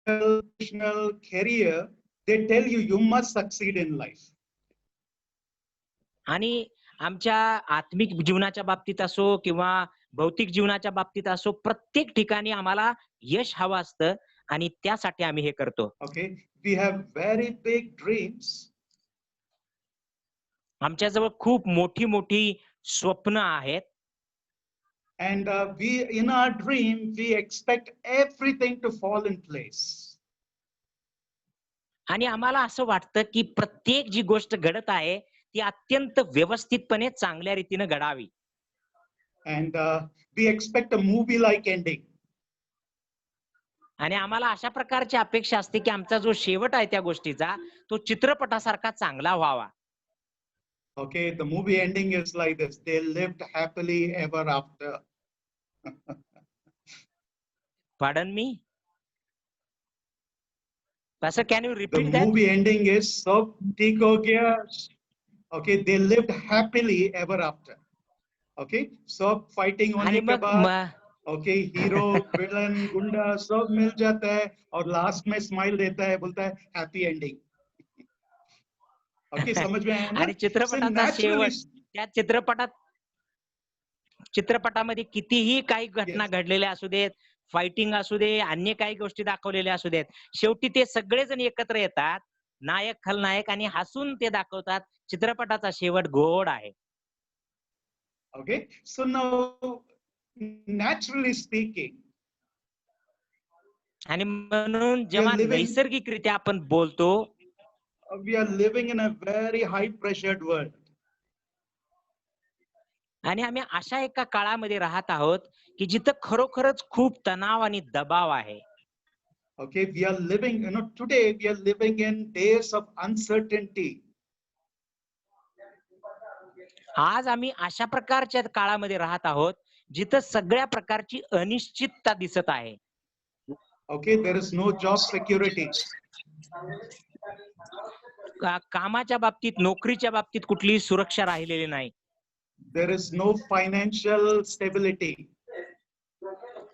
professional career, they tell you you must succeed in life. आणि आमच्या आत्मिक जीवनाच्या बाबतीत असो किंवा भौतिक जीवनाच्या बाबतीत असो, प्रत्येक ठिकाणी आम्हाला यश हवं असतं आणि त्यासाठी आम्ही हे करतो. Okay, we have very big dreams. आमच्याजवळ खूप मोठी मोठी स्वप्न आहेत. And we, in our dream, we expect everything to fall in place. आणि आम्हाला असं वाटतं की प्रत्येक जी गोष्ट घडत आहे ती अत्यंत व्यवस्थितपणे चांगल्या रीतीने घडावी. And we expect a movie-like ending. आणि आम्हाला अशा प्रकारची अपेक्षा असते की आमचा जो शेवट आहे त्या गोष्टीचा तो चित्रपटासारखा चांगला व्हावा. Okay, the movie ending is like this: they lived happily ever after. Pardon me? Pastor, can you The repeat that? movie ending is sab theek ho gaya. Okay, they lived happily ever after. Okay, sub fighting होने आणि के मग बाद okay, hero, villain, गुंडा सब mill जाता है और last में smile देता है, बोलता है हैप्पी एंडिंग. ओके, समझ में आया ना? आणि चित्रपटाचा शेवट त्या चित्रपटामध्ये कितीही काही घटना घडलेल्या असू देत, फायटिंग असू दे, अन्य काही गोष्टी दाखवलेल्या असू देत, शेवटी ते सगळेजण एकत्र येतात, नायक खलनायक, आणि हसून ते दाखवतात. चित्रपटाचा शेवट गोड आहे. Okay, so now naturally speaking, आणि म्हणून जेव्हा नैसर्गिकरित्या आपण बोलतो, we are living in a very high pressured world. आणि आम्ही अशा एका काळामध्ये राहत आहोत की जिथं खरोखरच खूप तणाव आणि दबाव आहे. Okay, we are living, today we are living in days of uncertainty. आज आम्ही अशा प्रकारच्या काळामध्ये राहत आहोत जिथं सगळ्या प्रकारची अनिश्चितता दिसत आहे. Okay, there is no job security. कामाच्या बाबतीत, नोकरीच्या बाबतीत कुठलीही सुरक्षा राहिलेली नाही. There is no financial stability.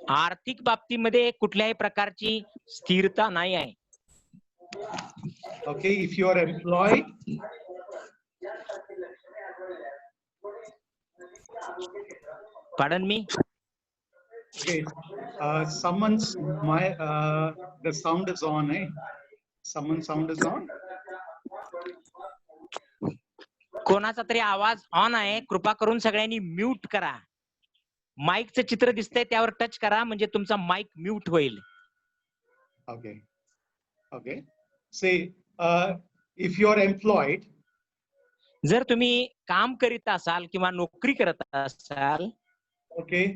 आर्थिक बाबतीमध्ये कुठल्याही प्रकारची स्थिरता नाही आहे. Okay, if you are employed, pardon me? Okay, the sound is on, eh? Someone's sound is on. कोणाचा तरी आवाज ऑन आहे, कृपा करून सगळ्यांनी म्यूट करा. माईकचं चित्र दिसतंय त्यावर टच करा म्हणजे तुमचा माईक म्यूट होईल. Okay, okay. Say, if you are employed, जर तुम्ही काम करीत असाल किंवा नोकरी करत असाल, okay,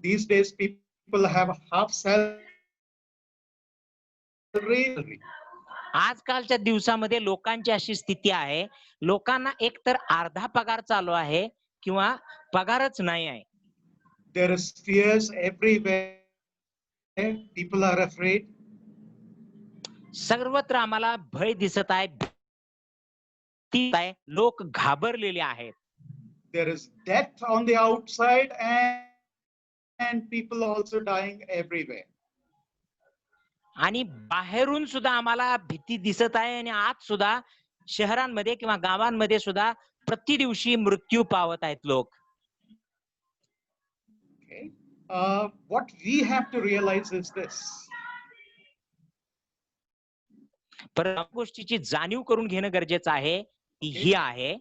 these days people have half salary. आजकालच्या दिवसामध्ये लोकांची अशी स्थिती आहे, लोकांना एकतर अर्धा पगार चालू आहे किंवा पगारच नाही आहे. There is fears everywhere. People are afraid. सर्वत्र आम्हाला भय दिसत आहे, लोक घाबरलेले आहेत. There is death on the outside and people also dying everywhere. आणि बाहेरून सुद्धा आम्हाला भीती दिसत आहे आणि आत सुद्धा शहरांमध्ये किंवा गावांमध्ये सुद्धा प्रति दिवशी मृत्यू पावत आहेत लोक. Okay. What we have to realize is this. पण गोष्टीची जाणीव करून घेणं गरजेचं आहे, ती ही आहे,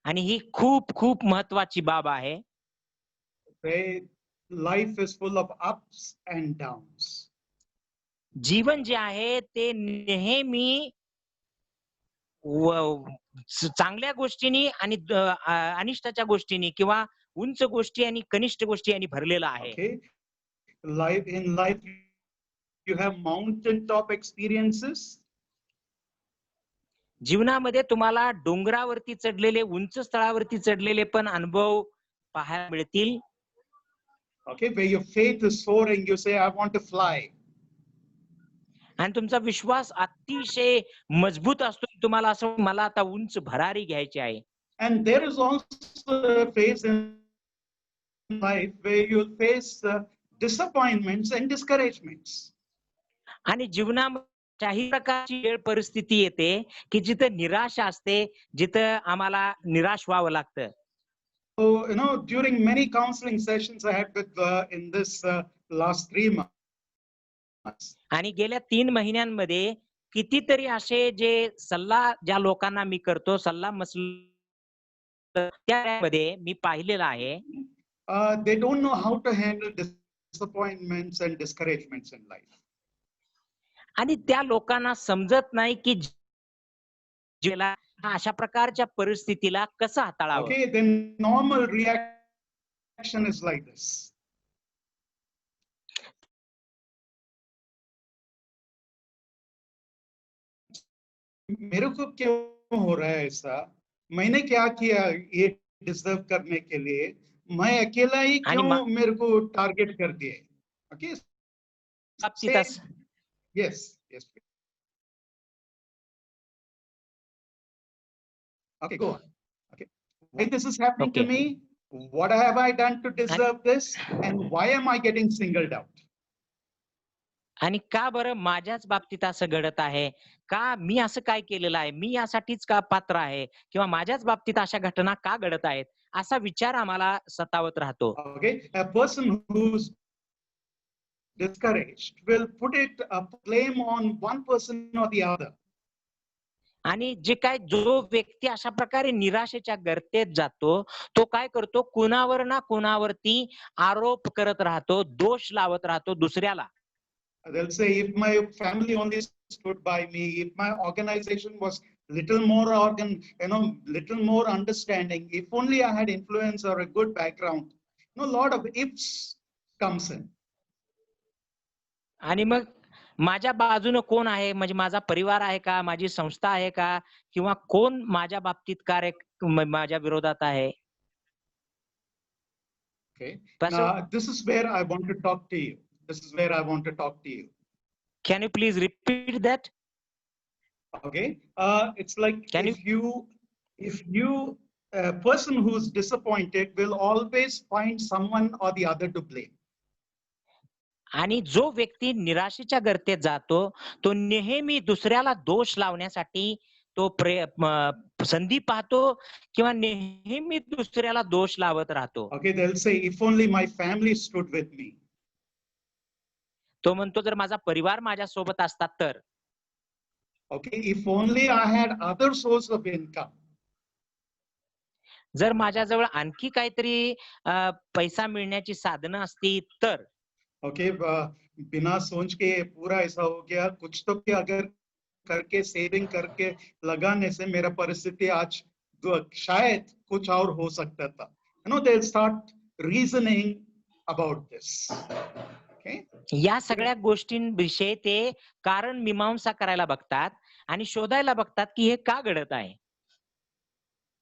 आणि ही खूप खूप महत्वाची बाब आहे. Life is full of ups and downs. जीवन जे आहे ते नेहमी चांगल्या गोष्टींनी आणि अनिष्टाच्या गोष्टींनी किंवा उंच गोष्टी आणि कनिष्ठ गोष्टी यांनी भरलेला आहे. In life you have mountain top experiences. जीवनामध्ये तुम्हाला डोंगरावरती चढलेले, उंच स्थळावरती चढलेले पण अनुभव पाहायला मिळतील. Okay, where your faith is soaring, you say, I want to fly. आणि तुमचा विश्वास अतिशय मजबूत असतो, तुम्हाला असं मला आता उंच भरारी घ्यायची आहे. And there is also a phase in life where you'll face disappointments and discouragements. आणि जीवनामध्ये अशाही प्रकारची वेळ परिस्थिती येते की जिथं निराशा असते, जिथं आम्हाला निराश व्हावं लागतं. So, during many counseling sessions I had with in this last 3 months, आणि गेल्या 3 महिन्यांमध्ये कितीतरी असे जे सल्ला ज्या लोकांना मी करतो, सल्ला त्यामध्ये मी पाहिलेलं आहे they don't know how to handle disappointments and discouragements in life. आणि त्या लोकांना समजत नाही की जीवनाला अशा प्रकारच्या परिस्थितीला कसं हाताळावं. Okay, the normal reaction is like this. मेरे को क्यों हो रहा है ऐसा? मैंने क्या किया ये डिजर्व करने के लिए? मैं अकेला ही आणि क्यों मेरे को टारगेट कर दिए? Okay, बाबतीत say असं- yes, yes. Okay, go on. Okay, why this is happening to Okay. me? What have I done to deserve this? And why am I getting singled out? आणि का बरं माझ्याच बाबतीत असं घडत आहे? का मी असं काय केलेलं आहे? मी यासाठीच का पात्र आहे? किंवा माझ्याच बाबतीत अशा घटना का घडत आहेत? असा विचार आम्हाला सतावत राहतो. Okay, a person who's discouraged will put it blame on one person or the other. आणि जे काय जो व्यक्ती अशा प्रकारे निराशेच्या गर्तेत जातो, तो काय करतो? कुणावर ना कुणावरती आरोप करत राहतो, दोष लावत राहतो दुसऱ्याला. They'll say, if my family only stood by me, if my organization was little more little more understanding, if only I had influence or a good background. A lot of ifs comes in. आणि मग माझ्या बाजूनं कोण आहे? म्हणजे माझा परिवार आहे का? माझी संस्था आहे का? किंवा कोण माझ्या बाबतीत माझ्या विरोधात आहे? Okay. Pastor, Now, this is where I want to talk to you. This is where I want to talk to you. can you please repeat that? Okay. It's like Can if you a person who's disappointed will always find someone or the other to blame. आणि जो व्यक्ती निराशेच्या गर्तेत जातो, तो नेहमी दुसऱ्याला दोष लावण्यासाठी तो संधी पाहतो किंवा नेहमी दुसऱ्याला दोष लावत राहतो. Okay, they'll say, if only my family stood with me. तो म्हणतो जर माझा परिवार माझ्या सोबत असतात तर. Okay, if only I had other source of income. जर माझ्याजवळ आणखी काहीतरी पैसा मिळण्याची साधनं असती तर. Okay, बिना सोच के पूरा ऐसा हो गया, कुछ तो क्या अगर करके सेविंग करके लगाने से मेरा परिस्थिति आज शायद कुछ और हो सकता था. They'll start reasoning about this. Okay. या सगळ्या गोष्टींविषयी ते कारण मीमांसा करायला बघतात आणि शोधायला बघतात की हे का घडत आहे.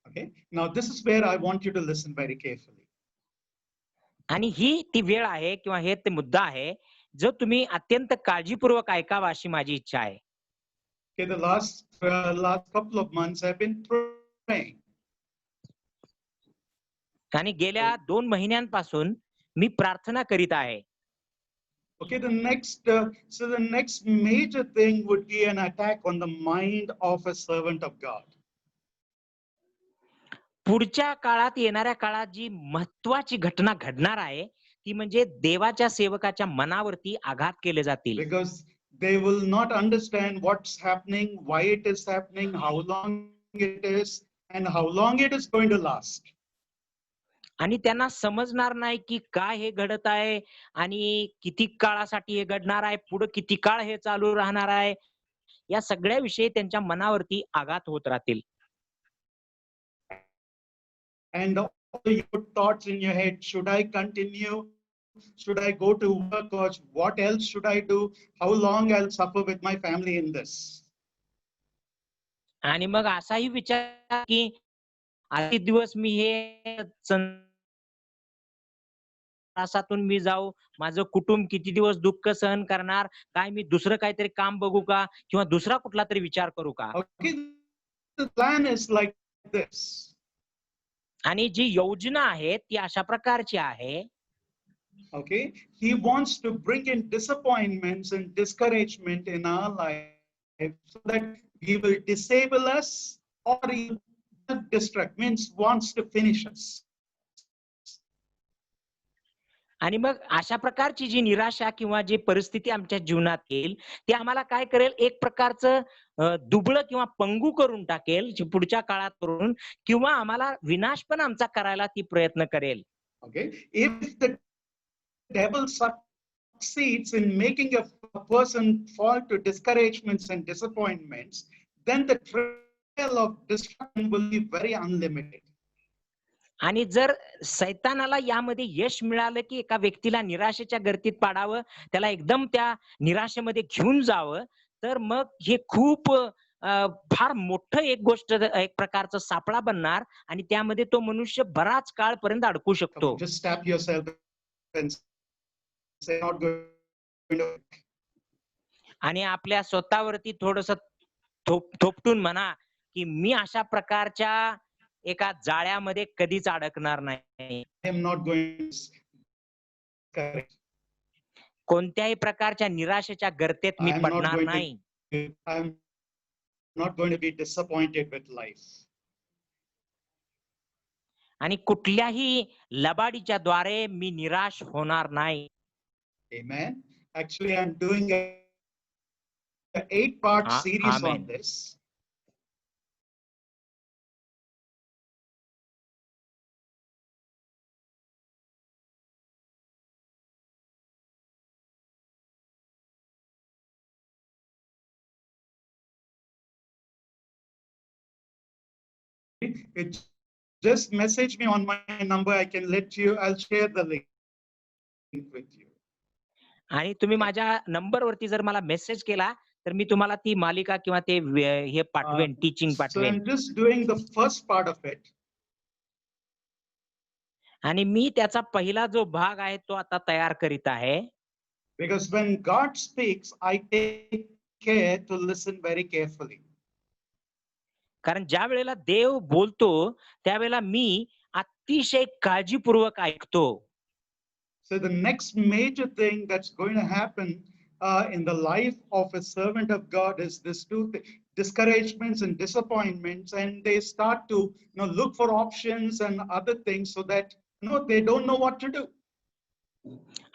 Okay. Now this is where I want you to listen very carefully. आणि ही ती वेळ आहे किंवा हे ते मुद्दा आहे जो तुम्ही अत्यंत काळजीपूर्वक ऐकावा अशी माझी इच्छा आहे. Okay, the last couple of months I've been praying. आणि गेल्या 2 महिन्यांपासून मी प्रार्थना करीत आहे. Okay, the next major thing would be an attack on the mind of a servant of God. पुढच्या काळात येणाऱ्या काळात जी महत्वाची घटना घडणार आहे ती म्हणजे देवाच्या सेवकाच्या मनावरती आघात केले जातील. Because they will not understand what's happening, why it is happening, how long it is, and how long it is going to last. आणि त्यांना समजणार नाही की काय हे घडत आहे आणि किती काळासाठी हे घडणार आहे, पुढे किती काळ हे चालू राहणार आहे. या सगळ्या विषयी त्यांच्या मनावरती आघात होत राहतील. And all your thoughts in your head, should I continue? Should I go to work, or what else should I do? How long I'll suffer with my family in this? आणि मग असाही विचार की आधी दिवस मी हे त्रासातून मी जाऊ, माझं कुटुंब किती दिवस दुःख सहन करणार, काय मी दुसरं काहीतरी काम बघू का किंवा दुसरा कुठला तरी विचार करू का. Okay, the plan is like this. आणि जी योजना आहे ती अशा प्रकारची आहे. Okay, he wants to bring in disappointments and discouragement in our life so that he will disable us, or he will distract, means wants to finish us. आणि मग अशा प्रकारची जी निराशा किंवा जी परिस्थिती आमच्या जीवनात येईल, ती आम्हाला काय करेल, एक प्रकारचं दुबळं किंवा पंगू करून टाकेल, जी पुढच्या काळात करून, किंवा आम्हाला विनाश पण आमचा करायला ती प्रयत्न करेल. Okay, if the devil succeeds in making a person fall to discouragements and disappointments, then the trail of destruction will be very unlimited. आणि जर सैतानाला यामध्ये यश मिळालं, की एका व्यक्तीला निराशेच्या गर्दीत पाडावं, त्याला एकदम त्या निराशेमध्ये घेऊन जावं, तर मग हे खूप फार मोठं एक गोष्ट, एक प्रकारचा सापळा बनणार आणि त्यामध्ये तो मनुष्य बराच काळपर्यंत अडकू Come शकतो. on, just tap yourself and say, not going to. आणि आपल्या स्वतःवरती थोडंसं थोपटून म्हणा, की मी अशा प्रकारच्या एका जाळ्यामध्ये कधीच अडकणार नाही. I am not going to. Correct. कोणत्याही प्रकारच्या निराशेच्या गर्तेत मी I am not पडणार going to. नाही. I am not going to be disappointed with life. आणि कुठल्याही लबाडीच्या द्वारे मी निराश होणार नाही. Amen. Actually, I'm doing a 8-part series on Amen. this. Just message me on my number. I can let you. I'll share the link with you. आणि तुम्ही माझ्या नंबरवरती जर मला मेसेज केला, तर मी तुम्हाला ती मालिका किंवा ते हे पाठवेन, टीचिंग So पाठवेन. I'm just doing the first part of it. आणि मी त्याचा पहिला जो भाग आहे तो आता तयार करीत आहे. Because when God speaks, I take care to listen very carefully. कारण ज्या वेळेला देव बोलतो, त्यावेळेला मी अतिशय काळजीपूर्वक ऐकतो. So the next major thing that's going to happen in the life of a servant of God is this discouragements and disappointments, and they start to look for options and other things so that they don't know what to do.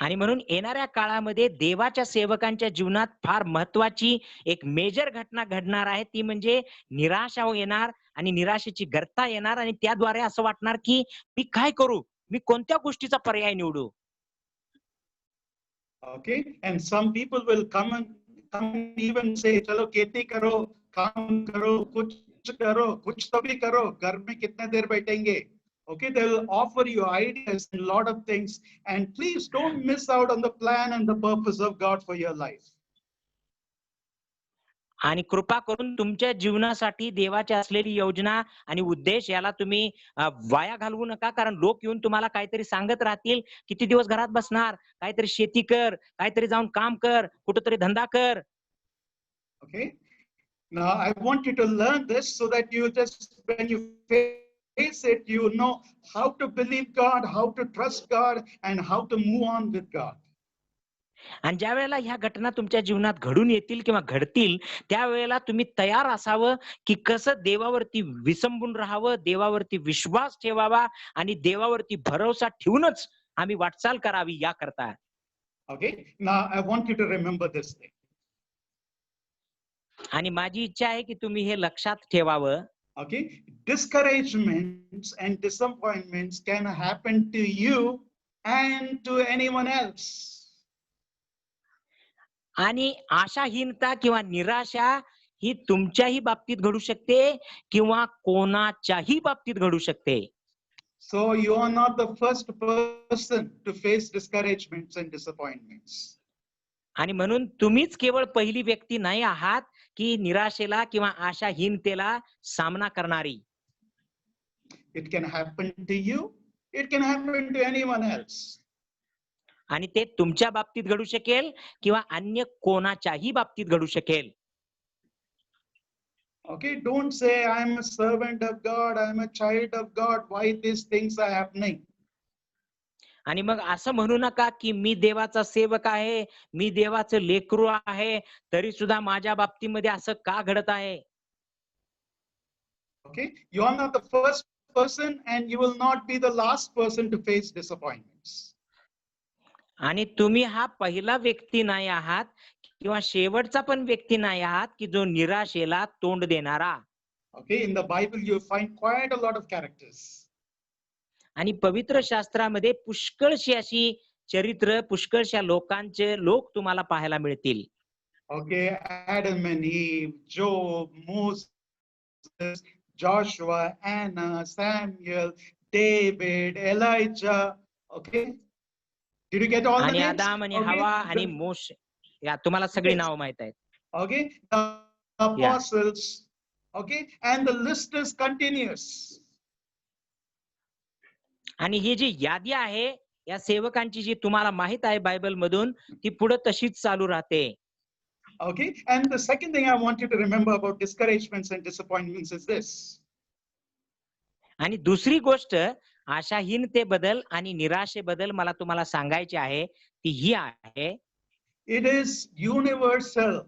आणि म्हणून येणाऱ्या काळामध्ये देवाच्या सेवकांच्या जीवनात फार महत्वाची एक मेजर घटना घडणार आहे, ती म्हणजे निराशा येणार आणि निराशेची गर्ता येणार आणि त्याद्वारे असं वाटणार, की मी काय करू, मी कोणत्या गोष्टीचा पर्याय निवडू. Okay, and some people will come and even say, "चलो खेती करो, काम करो, कुछ तो भी करो, घर में कितने देर बैठेंगे?" Okay, they will offer you ideas and a lot of things, and please don't miss out on the plan and the purpose of God for your life. आणि कृपा करून तुमच्या जीवनासाठी देवाची असलेली योजना आणि उद्देश याला तुम्ही वाया घालवू नका. कारण लोक येऊन तुम्हाला काहीतरी सांगत राहतील, किती दिवस घरात बसणार, काहीतरी शेती कर, काहीतरी जाऊन काम कर, कुठेतरी धंदा कर. Okay, now I want you to learn this so that you just, when you face it, you know how to believe God, how to trust God, and how to move on with God. आणि ज्या वेळेला ह्या घटना तुमच्या जीवनात घडून येतील किंवा घडतील, त्यावेळेला तुम्ही तयार असावं, की कसं देवावरती विसंबून राहावं, देवावरती विश्वास ठेवावा आणि देवावरती भरोसा ठेवूनच आम्ही वाटचाल करावी याकरता. Okay, now I want you to remember this thing. आणि माझी इच्छा आहे की तुम्ही हे लक्षात ठेवावं. Okay, discouragements and disappointments can happen to you and to anyone else. आणि आशाहीनता किंवा निराशा ही तुमच्याही बाबतीत घडू शकते किंवा कोणाच्याही बाबतीत घडू शकते. So you are not the first person to face discouragements and disappointments. आणि म्हणून तुम्हीच केवळ पहिली व्यक्ती नाही आहात की निराशेला किंवा आशाहीनतेला सामना करणारी. It can happen to you. It can happen to anyone else. आणि ते तुमच्या बाबतीत घडू शकेल किंवा अन्य कोणाच्याही बाबतीत घडू शकेल. Okay, don't say I'm a servant of God, I'm a child of God, why these things are happening. आणि मग असं म्हणू नका की मी देवाचा सेवक आहे, मी देवाचं लेकरू आहे, तरी सुद्धा माझ्या बाबतीमध्ये असं का घडत आहे? Okay, you are not the first person and you will not be the last person to face disappointments. आणि तुम्ही हा पहिला व्यक्ती नाही आहात किंवा शेवटचा पण व्यक्ती नाही आहात की जो निराशेला तोंड देणारा. Okay, in the Bible you find quite a lot of characters. आणि पवित्र शास्त्रामध्ये पुष्कळशी अशी चरित्र, पुष्कळशा लोक तुम्हाला पाहायला मिळतील. Okay, Adam and Eve, Job, Moses, Joshua, Anna, Samuel, David, Elijah. Okay, did you get all the आणि names? आदाम आणि Okay, हवा आणि मोशे, या तुम्हाला सगळी नाव माहित आहेत. okay, the apostles. Okay, and the list is continuous. आणि ही जी यादी आहे या सेवकांची जी तुम्हाला माहित आहे बायबल मधून, ती पुढे तशीच चालू राहते. Okay, and the second thing I want you to remember about discouragements and disappointments is this. आणि दुसरी गोष्ट आशाहीनतेबद्दल आणि निराशेबद्दल मला तुम्हाला सांगायची आहे ती ही आहे, It is universal.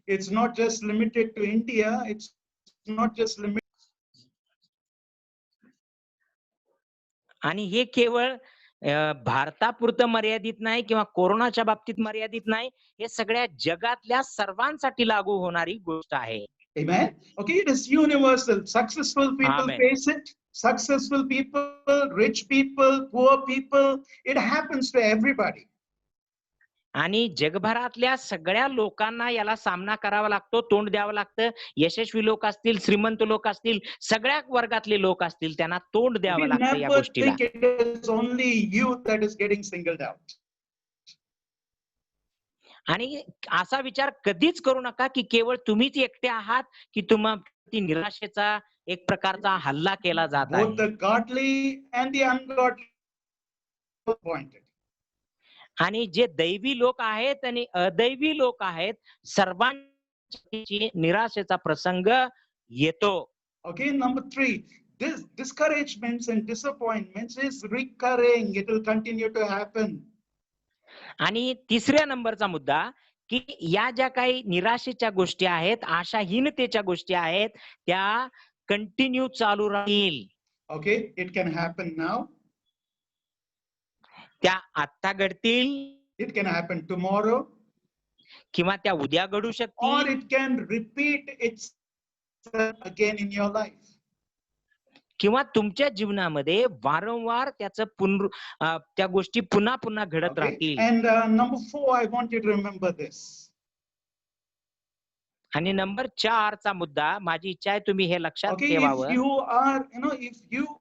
It's not just limited to India. It's not just limited. आणि हे केवळ भारतापुरतं मर्यादित नाही किंवा कोरोनाच्या बाबतीत मर्यादित नाही, हे सगळ्या जगातल्या सर्वांसाठी लागू होणारी गोष्ट आहे. Amen. Okay, it is universal. Successful people Amen. face it. Successful people, rich people, poor people. It happens to everybody. आणि जगभरातल्या सगळ्या लोकांना याला सामना करावा लागतो, तोंड द्यावं लागतं. यशस्वी लोक असतील, श्रीमंत लोक असतील, सगळ्या वर्गातले लोक असतील, त्यांना तोंड द्यावं We लागतं या never गोष्टीला. think it is only you that is getting singled out. आणि असा विचार कधीच करू नका की केवळ तुम्हीच एकटे आहात की ती निराशेचा एक प्रकारचा हल्ला केला जात Both आहे. the godly and the ungodly are appointed. आणि जे दैवी लोक आहेत आणि अदैवी लोक आहेत, सर्वांची निराशेचा प्रसंग येतो. Okay, number 3, this discouragements and disappointments is recurring. It will continue to happen. आणि तिसऱ्या नंबरचा मुद्दा की या ज्या काही निराशेच्या गोष्टी आहेत, आशाहीनतेच्या गोष्टी आहेत, त्या कंटिन्यू चालू राहील. Okay, it can happen now. त्या आत्ता घडतील It can happen tomorrow. किंवा त्या उद्या घडू Or शकतील it can repeat itself again in your life. किंवा तुमच्या जीवनामध्ये वारंवार त्या गोष्टी पुन्हा पुन्हा घडत Okay, राहतील. and number 4, I want you to remember this. आणि नंबर 4 चा मुद्दा, माझी इच्छा आहे तुम्ही हे लक्षात Okay, ठेवावं. if you are,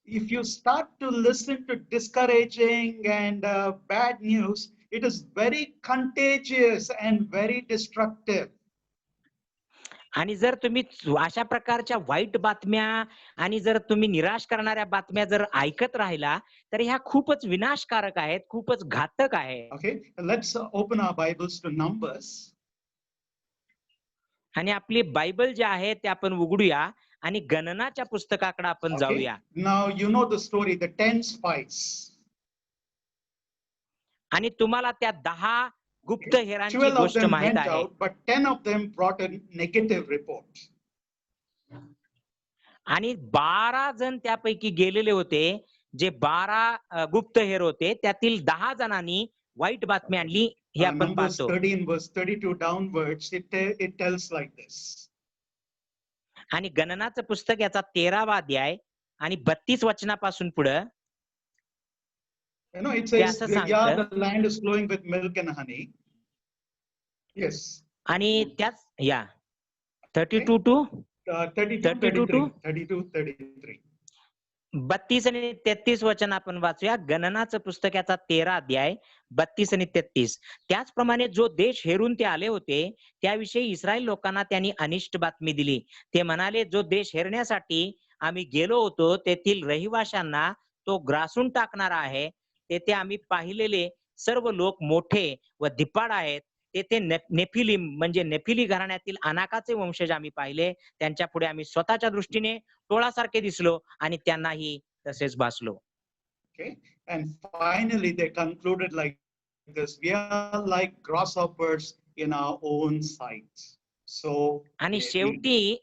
if you start to listen to discouraging and bad news, it is very contagious and very destructive. आणि जर तुम्ही अशा प्रकारच्या वाईट बातम्या आणि जर तुम्ही निराश करणाऱ्या बातम्या जर ऐकत राहिला तर ह्या खूपच विनाशकारक आहेत, खूपच घातक आहेत. Okay, let's open our Bibles to Numbers. आणि आपली बायबल जे आहे ते आपण उघडूया आणि गणनाच्या पुस्तकाकडे आपण Okay, जाऊया. now you know the story, the 10 spies. आणि तुम्हाला त्या 10 गुप्त हेरांची 12 of गोष्ट them माहित went आहे. out, but 10 of them brought a negative report. आणि 12 जण त्यापैकी गेलेले होते. जे 12 गुप्त हेर होते त्यातील 10 जणांनी वाईट बातमी आणली. हे आपण Numbers पाहतो. 13 verse 32 downwards, it tells like this. आणि गणनाचं पुस्तक याचा 13वा अध्याय आणि 32 वचनापासून पुढे It ते says, असं yeah, सांगतं. the land is flowing with milk and honey. Yes. आणि त्याच या 32 टू 32, 32 33, 33. 32 आणि 33 वचन आपण वाचूया. गणनाचं पुस्तक याचा 13 अध्याय 32 आणि 33. त्याचप्रमाणे जो देश हेरून ते आले होते त्याविषयी इस्रायल लोकांना त्यांनी अनिष्ट बातमी दिली. ते म्हणाले, जो देश हेरण्यासाठी आम्ही गेलो होतो तेथील रहिवाशांना तो ग्रासून टाकणारा आहे. तेथे आम्ही पाहिलेले सर्व लोक मोठे व धिप्पाड आहेत. तेथे नेफिलीम म्हणजे नेफिली घराण्यातील अनाकाचे वंशज आम्ही पाहिले. त्यांच्या पुढे आम्ही स्वतःच्या दृष्टीने टोळासारखे दिसलो आणि त्यांनाही तसेच भासलो. Okay, and finally they concluded like this: we are like grasshoppers in our own sight. So आणि we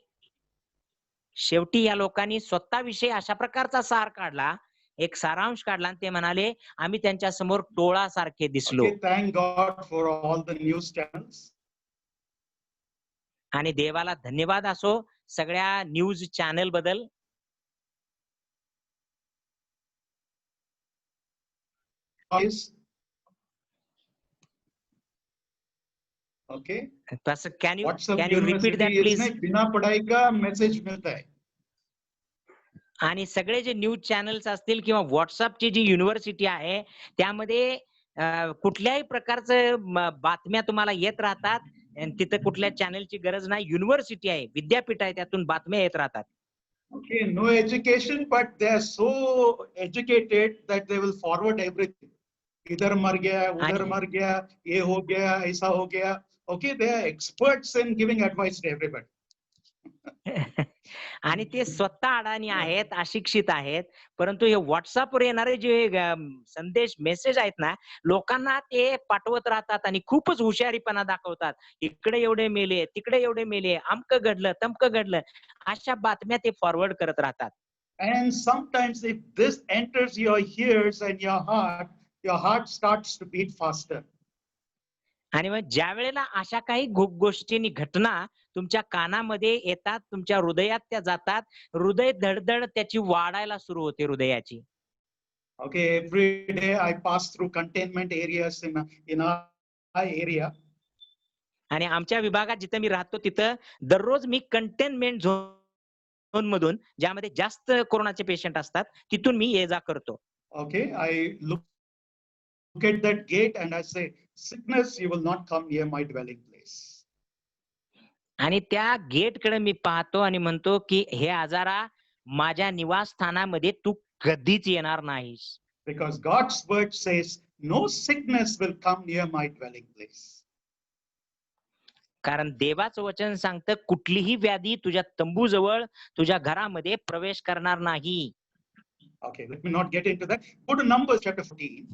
शेवटी या लोकांनी स्वतःविषयी अशा प्रकारचा सार काढला, एक सारांश काढला आणि ते म्हणाले, आम्ही त्यांच्या समोर टोळासारखे दिसलो. okay, thank God for all the news channels. आणि देवाला धन्यवाद असो सगळ्या न्यूज चॅनल बद्दल. Okay, तसं can you WhatsApp repeat that university please? इसमें बिना पढ़ाई का मैसेज मिलता है. आणि सगळे जे न्यूज चॅनल्स असतील किंवा व्हॉट्सअपची जी युनिव्हर्सिटी आहे त्यामध्ये कुठल्याही प्रकारचं बातम्या तुम्हाला येत राहतात आणि तिथं कुठल्या चॅनलची गरज नाही. युनिव्हर्सिटी आहे, विद्यापीठ आहे, त्यातून बातम्या येत राहतात. Okay, no education, but they are so educated that they will forward everything. इधर मर गया, उधर आणि मर गया, ये हो गया, ऐसा हो गया. Okay, they are experts in giving advice to everybody. आणि ते स्वतः अडाणी आहेत, अशिक्षित आहेत, परंतु हे व्हॉट्सअपवर येणारे जे संदेश मेसेज आहेत ना, लोकांना ते पाठवत राहतात आणि खूपच हुशारीपणा दाखवतात. इकडे एवढे मेले, तिकडे एवढे मेले, अमकं घडलं, तमकं घडलं, अशा बातम्या ते फॉरवर्ड करत राहतात. And sometimes if this enters your ears and your heart starts to beat faster. आणि मग ज्या वेळेला अशा काही गोष्टींनी घटना तुमच्या कानामध्ये येतात, तुमच्या हृदयात त्या जातात, हृदय धडधड त्याची वाढायला सुरू होते हृदयाची. Okay, every day I pass through containment areas in our area. आणि आमच्या विभागात जिथे मी राहतो तिथं दररोज मी कंटेनमेंट झोन मधून, ज्यामध्ये जास्त कोरोनाचे पेशंट असतात, तिथून मी ये जा करतो. Okay, I look at that gate and I say, sickness, you will not come near my dwelling place. आणि त्या गेटकडे मी पाहतो आणि म्हणतो की हे आजारा माझ्या निवासस्थानामध्ये तू कधीच येणार नाहीस. Because God's word says, no sickness will come near my dwelling place. कारण देवाचं वचन सांगतं कुठलीही व्याधी तुझ्या तंबूजवळ, तुझ्या घरामध्ये प्रवेश करणार नाही. Okay, let me not get into that. Go to Numbers chapter 14.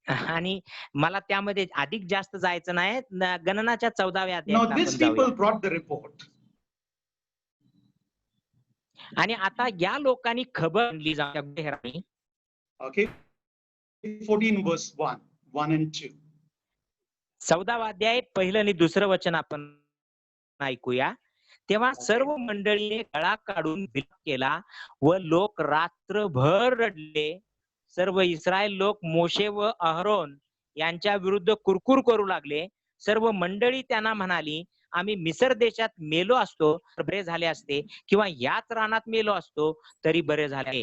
आणि मला त्यामध्ये अधिक जास्त जायचं नाही. गणनाच्या 14व्या Now अध्यायात these आपण जाऊया. people brought the report. आणि आता या लोकांनी खबर आणली जाते. Okay, 14 verse 1 and 2. 14वा अध्याय पहिलं आणि दुसरं वचन आपण ऐकूया. तेव्हा सर्व मंडळीने गळा काढून विलाप केला व लोक रात्रभर रडले. सर्व इस्रायल लोक मोशे व अहरोन यांच्या विरुद्ध कुरकुर करू लागले. सर्व मंडळी त्यांना म्हणाली, आम्ही मिस्र देशात मेलो असतो तर बरे झाले असते, किंवा याच रानात मेलो असतो तरी बरे झाले.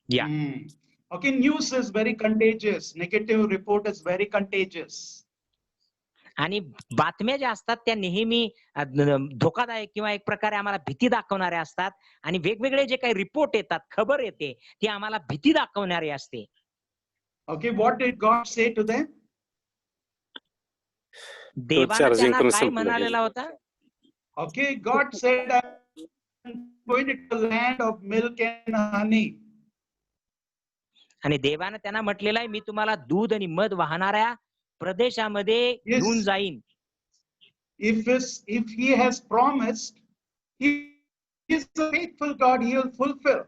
या Okay, news is very contagious. Negative report is very contagious. आणि बातम्या ज्या असतात त्या नेहमी धोकादायक किंवा एक प्रकारे आम्हाला भीती दाखवणाऱ्या असतात. आणि वेगवेगळे जे काही रिपोर्ट येतात, खबर येते, ती आम्हाला भीती दाखवणारी असते. Okay, what did God say to them? देवाने त्यांना काय म्हणालेला होता? Okay, God said, I'm going to the land of milk and honey. आणि देवाने त्यांना म्हटलेलं आहे, मी तुम्हाला दूध आणि मध वाहणाऱ्या प्रदेशामध्ये घेऊन जाईन. If he has promised, he is a faithful God, he will fulfill.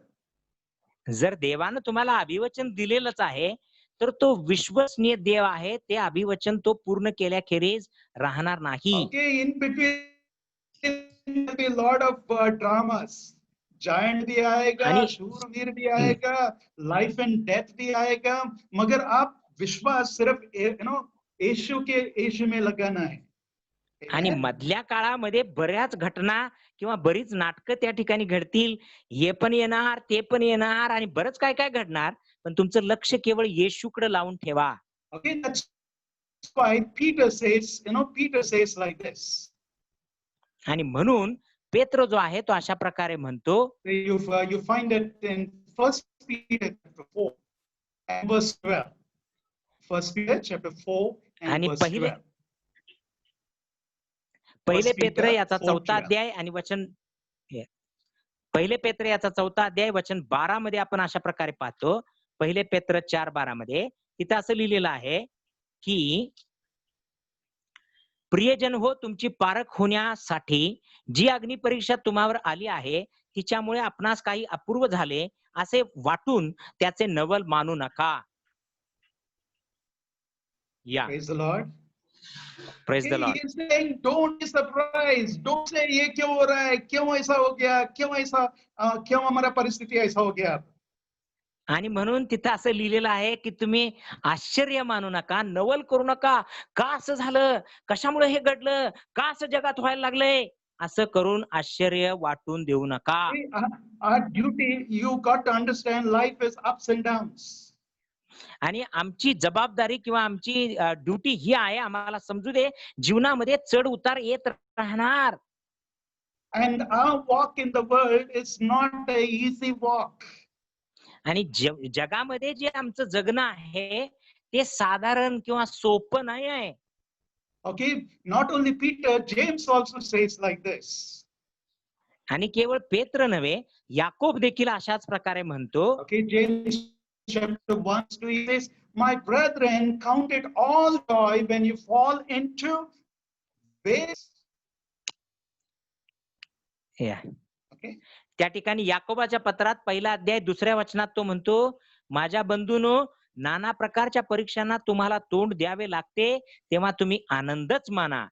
जर देवानं तुम्हाला अभिवचन दिलेलंच आहे तर तो विश्वसनीय देव आहे. ते अभिवचन तो पूर्ण केल्याखेरीज राहणार नाही. Okay, in between will be a lot of dramas. Giant भी आएगा, शूरवीर भी आएगा, life and death भी आएगा, मगर आप विश्वास सिर्फ यीशु में लगाना है. आणि मधल्या काळामध्ये बऱ्याच घटना किंवा बरीच नाटकं त्या ठिकाणी घडतील. हे पण येणार, ते पण येणार आणि बरंच काय काय घडणार, पण तुमचं लक्ष केवळ येशूकडे लावून ठेवा. Okay, that's why Peter says like this. आणि म्हणून पेत्र जो आहे तो अशा प्रकारे म्हणतो. You find it in 1 Peter 4 and verse 12. First Peter chapter 4 and आणि verse 12. पहिले First पेत्र Peter याचा 4:12. 4था अध्याय आणि वचन पहिले पेत्र याचा 4था अध्याय वचन 12 मध्ये आपण अशा प्रकारे पाहतो. पहिले पेत्र 4:12 मध्ये तिथं असं लिहिलेलं आहे की प्रियजन हो, तुमची पारख होण्यासाठी जी अग्निपरीक्षा तुम्हावर आली आहे तिच्यामुळे आपणास काही अपूर्व झाले असे वाटून त्याचे नवल मानू नका. या Praise the Lord. Praise the Okay, Lord. he is saying, don't be surprised. Don't say ये क्यों हो रहा है, क्यों ऐसा हो गया, क्यों हमारा परिस्थिति ऐसा हो गया. आणि म्हणून तिथं असं लिहिलेलं आहे की तुम्ही आश्चर्य मानू नका, नवल करू नका. का असं झालं, कशामुळे हे घडलं, का असं जगात व्हायला लागलंय, असं करून आश्चर्य वाटून देऊ नका. See, our duty, you got to understand, life is ups and downs. आणि आमची जबाबदारी किंवा आमची ड्युटी ही आहे, आम्हाला समजू दे, जीवनामध्ये चढ उतार येत राहणार. And our walk in the world is not a easy walk. आणि जगामध्ये जे आमचं जगणं आहे ते साधारण किंवा सोपं नाही आहे. Okay, not only Peter, James also says like this. आणि केवळ पेत्र नव्हे, याकोब देखील अशाच प्रकारे म्हणतो. Okay, James chapter 1, he says, my brethren, count it all joy when you fall into waves. Okay. त्या ठिकाणी याकोबाच्या पत्रात पहिला अध्याय 2ऱ्या वचनात तो म्हणतो, माझ्या बंधूनो, नाना प्रकारच्या परीक्षांना तुम्हाला तोंड द्यावे लागते, तेव्हा तुम्ही आनंदच माना.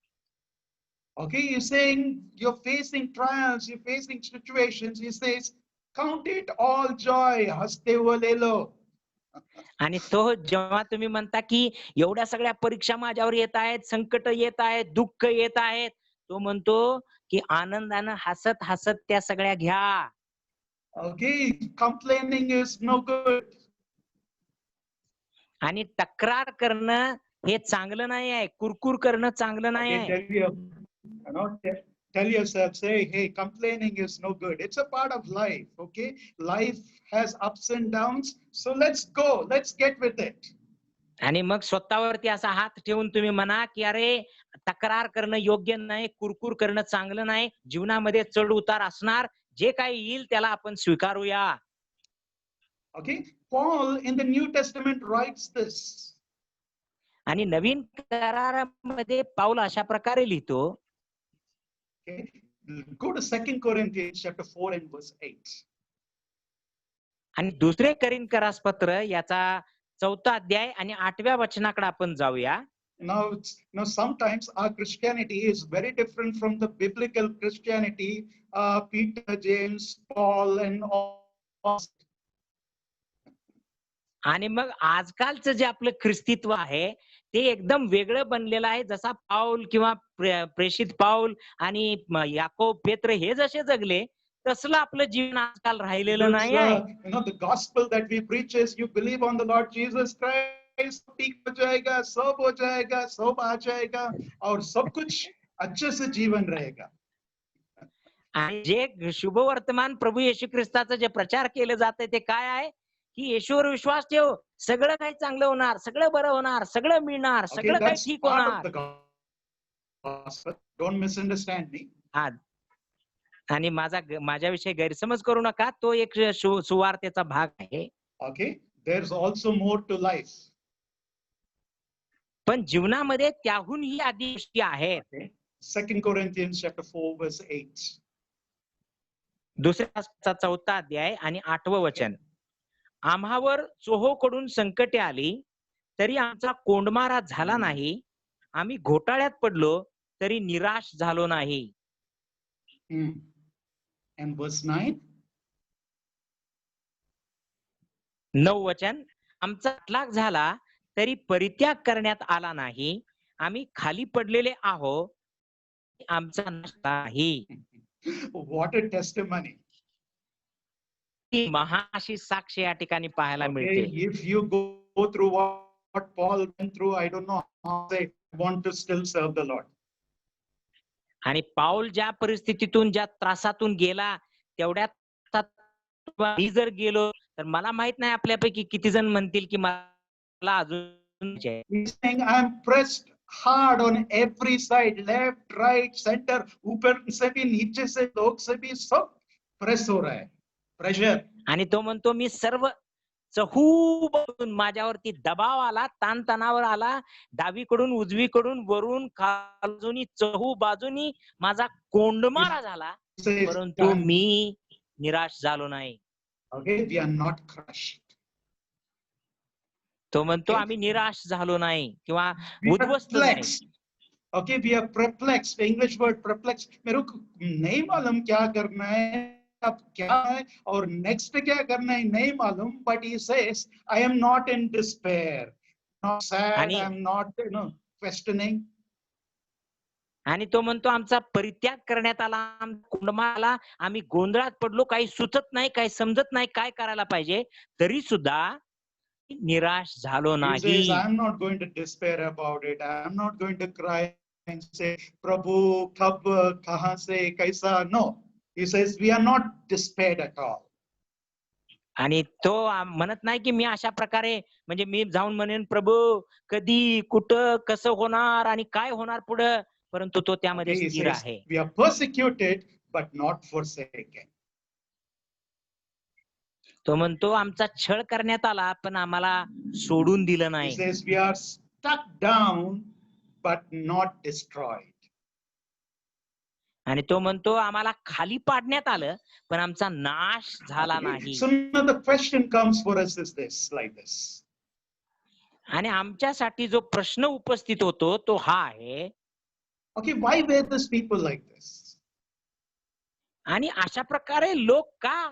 Okay, you're saying you're facing trials, you're facing situations. He says, count it all joy, haste walelo. आणि तो जेव्हा तुम्ही म्हणता की एवढ्या सगळ्या परीक्षा माझ्यावर येत आहेत, संकट येत आहेत, दुःख येत आहेत, तो म्हणतो की आनंदानं हसत हसत त्या सगळ्या घ्या. Okay, complaining is no good. आणि तक्रार करणं हे चांगलं नाही आहे, कुरकुर करणं चांगलं नाही Okay, आहे. tell yourself, say, hey, complaining is no good. It's a part of life. Okay, life has ups and downs. So let's go. Let's get with it. आणि मग स्वतःवरती असा हात ठेवून तुम्ही म्हणा की अरे, तक्रार करणं योग्य नाही, कुरकुर करणं चांगलं नाही. जीवनामध्ये चढ उतार असणार, जे काही येईल त्याला आपण स्वीकारूया. Okay, Paul in the New Testament writes this. आणि नवीन करारामध्ये पाऊल अशा प्रकारे लिहितो. Okay, go to 2 Corinthians chapter 4 and verse 8. आणि 2 करिन्थकरास पत्र याचा 4था अध्याय आणि 8व्या वचनाकडे आपण जाऊया. Now sometimes our Christianity is very different from the biblical Christianity. Peter, James, Paul, and all. आणि मग आजकालचं जे आपलं ख्रिस्तीत्व आहे ते एकदम वेगळं बनलेलं आहे. जसा पाऊल किंवा प्रेषित पाऊल आणि याकोब, पेत्र हे जसे जगले तसलं आपलं जीवन आजकाल राहिलेलं नाही आहे. The gospel that we preach is, you believe on the Lord Jesus Christ, ठीक हो जाएगा, सब आ जाएगा, और सब कुछ अच्छे से जीवन रहेगा. आणि जे शुभ वर्तमान प्रभू येशू ख्रिस्ताचं जे प्रचार केलं जाते ते काय आहे की येशूवर विश्वास ठेव, सगळं काही चांगलं होणार, सगळं बरं होणार, सगळं मिळणार, सगळं काही ठीक होणार. Don't misunderstand me. आणि माझ्याविषयी गैरसमज करू नका, तो एक सुवार्तेचा भाग आहे. Okay, there's also more to life. पण जीवनामध्ये त्याहूनही अधिक गोष्टी आहेत. 2 Corinthians chapter 4 verse 8. 2ऱ्या 4था अध्याय आणि 8वं वचन. आम्हावर चोहोकडून संकटे आली तरी आमचा कोंडमारा झाला नाही, आम्ही घोटाळ्यात पडलो तरी निराश झालो नाही. And verse 9. 9 वचन. आमचा अटलाक झाला तरी परित्याग करण्यात आला नाही, आम्ही खाली पडलेले आहो, आमचा नाश नाही. What a testimony. महाशी साक्ष या ठिकाणी पाहायला मिळते. If you go through what Paul went through, I don't know how they want to still serve the Lord. आणि पाऊल ज्या परिस्थितीतून, ज्या त्रासातून गेला, तेवढ्यात मी जर गेलो तर मला माहित नाही आपल्यापैकी किती जण म्हणतील की मला अजून He's saying, I'm pressed hard on every side, left, right, center, ऊपर से भी नीचे से लोग से भी सब प्रेस हो रहा है, प्रेशर. आणि तो म्हणतो मी सर्व चहू बाजून माझ्यावरती दबाव आला, ताणतणावर आला, डावीकडून उजवीकडून वरून खालून चहू बाजूनी माझा कोंडमारा झाला, परंतु मी निराश झालो नाही. Okay, we are not crushed. तो म्हणतो आम्ही निराश झालो नाही किंवा उद्ध्वस्त नाही. Okay, we are perplexed. The English word perplexed. मेरे को नहीं मालूम क्या करना है, अब क्या है और next क्या करना है नहीं मालूम. But he says, I am not in despair, not sad. I am not, questioning. आणि तो म्हणतो आमचा परित्याग करण्यात आला, कोंडमाला, आम्ही गोंधळात पडलो, काही सुचत नाही, काही समजत नाही काय करायला पाहिजे, तरी सुद्धा निराश झालो नाही. He says, I am not going to despair about it. I am not going to cry and say, Prabhu, kab, kahan se, kaisa. No. He says, we are not despaired at all. आणि तो म्हणत नाही की मी अशा प्रकारे म्हणजे मी जाऊन म्हणेन प्रभू कधी कुठं कसं होणार आणि काय होणार पुढे, परंतु तो त्यामध्ये स्थिर आहे. We are persecuted but not forsaken. तो म्हणतो आमचा छळ करण्यात आला पण आम्हाला सोडून दिलं नाही. He says we are stuck down but not destroyed. आणि तो म्हणतो आम्हाला खाली पाडण्यात आलं पण आमचा नाश झाला नाही. So now the question comes for us is this, like this. आणि आमच्यासाठी जो प्रश्न उपस्थित होतो तो हा आहे, okay, why were these people like this? आणि अशा प्रकारे लोक का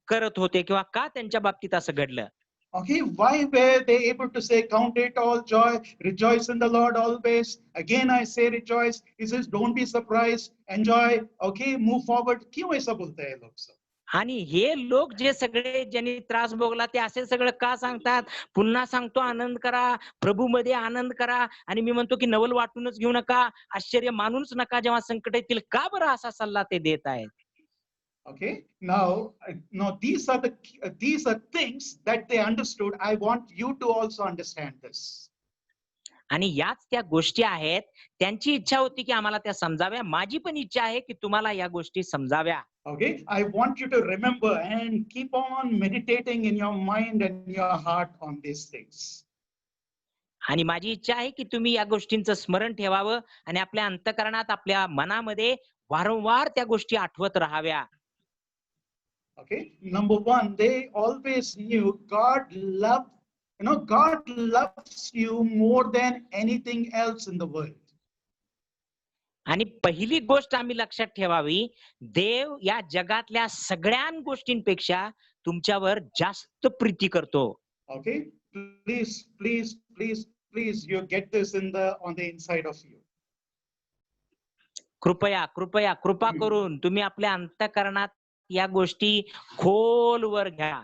करत होते किंवा का त्यांच्या बाबतीत असं घडलं? Okay, why were they able to say, count it all joy, rejoice in the Lord always? Again, I say rejoice. He says, don't be surprised, enjoy, okay, move forward. क्यों ऐसा बोलते हैं लोग सब? आणि हे लोक जे सगळे ज्यांनी त्रास भोगला ते असे सगळं का सांगतात? पुन्हा सांगतो आनंद करा, प्रभू मध्ये आनंद करा. आणि मी म्हणतो की नवल वाटूनच घेऊ नका, आश्चर्य मानूच नका जेव्हा संकट येतील. का बरं असा सल्ला ते देत आहेत? Okay, now these are things that they understood. I want you to also understand this. आणि याच त्या गोष्टी आहेत, त्यांची इच्छा होती की आम्हाला त्या समजाव्या. माझी पण इच्छा आहे की तुम्हाला या गोष्टी समजाव्या. Okay, I want you to remember and keep on meditating in your mind and your heart on these things. आणि माझी इच्छा आहे की तुम्ही या गोष्टींचं स्मरण ठेवावं आणि आपल्या अंतःकरणात आपल्या मनामध्ये वारंवार त्या गोष्टी आठवत राहाव्या. Okay, number one, they always knew God loved, God loves you more than anything else in the world. आणि पहिली गोष्ट आम्ही लक्षात ठेवावी, देव या जगातल्या सगळ्या गोष्टींपेक्षा तुमच्यावर जास्त प्रीती करतो. Okay, please, you get this on the inside of you. कृपया कृपा करून तुम्ही आपल्या अंतःकरणात या गोष्टी खोलवर घ्या.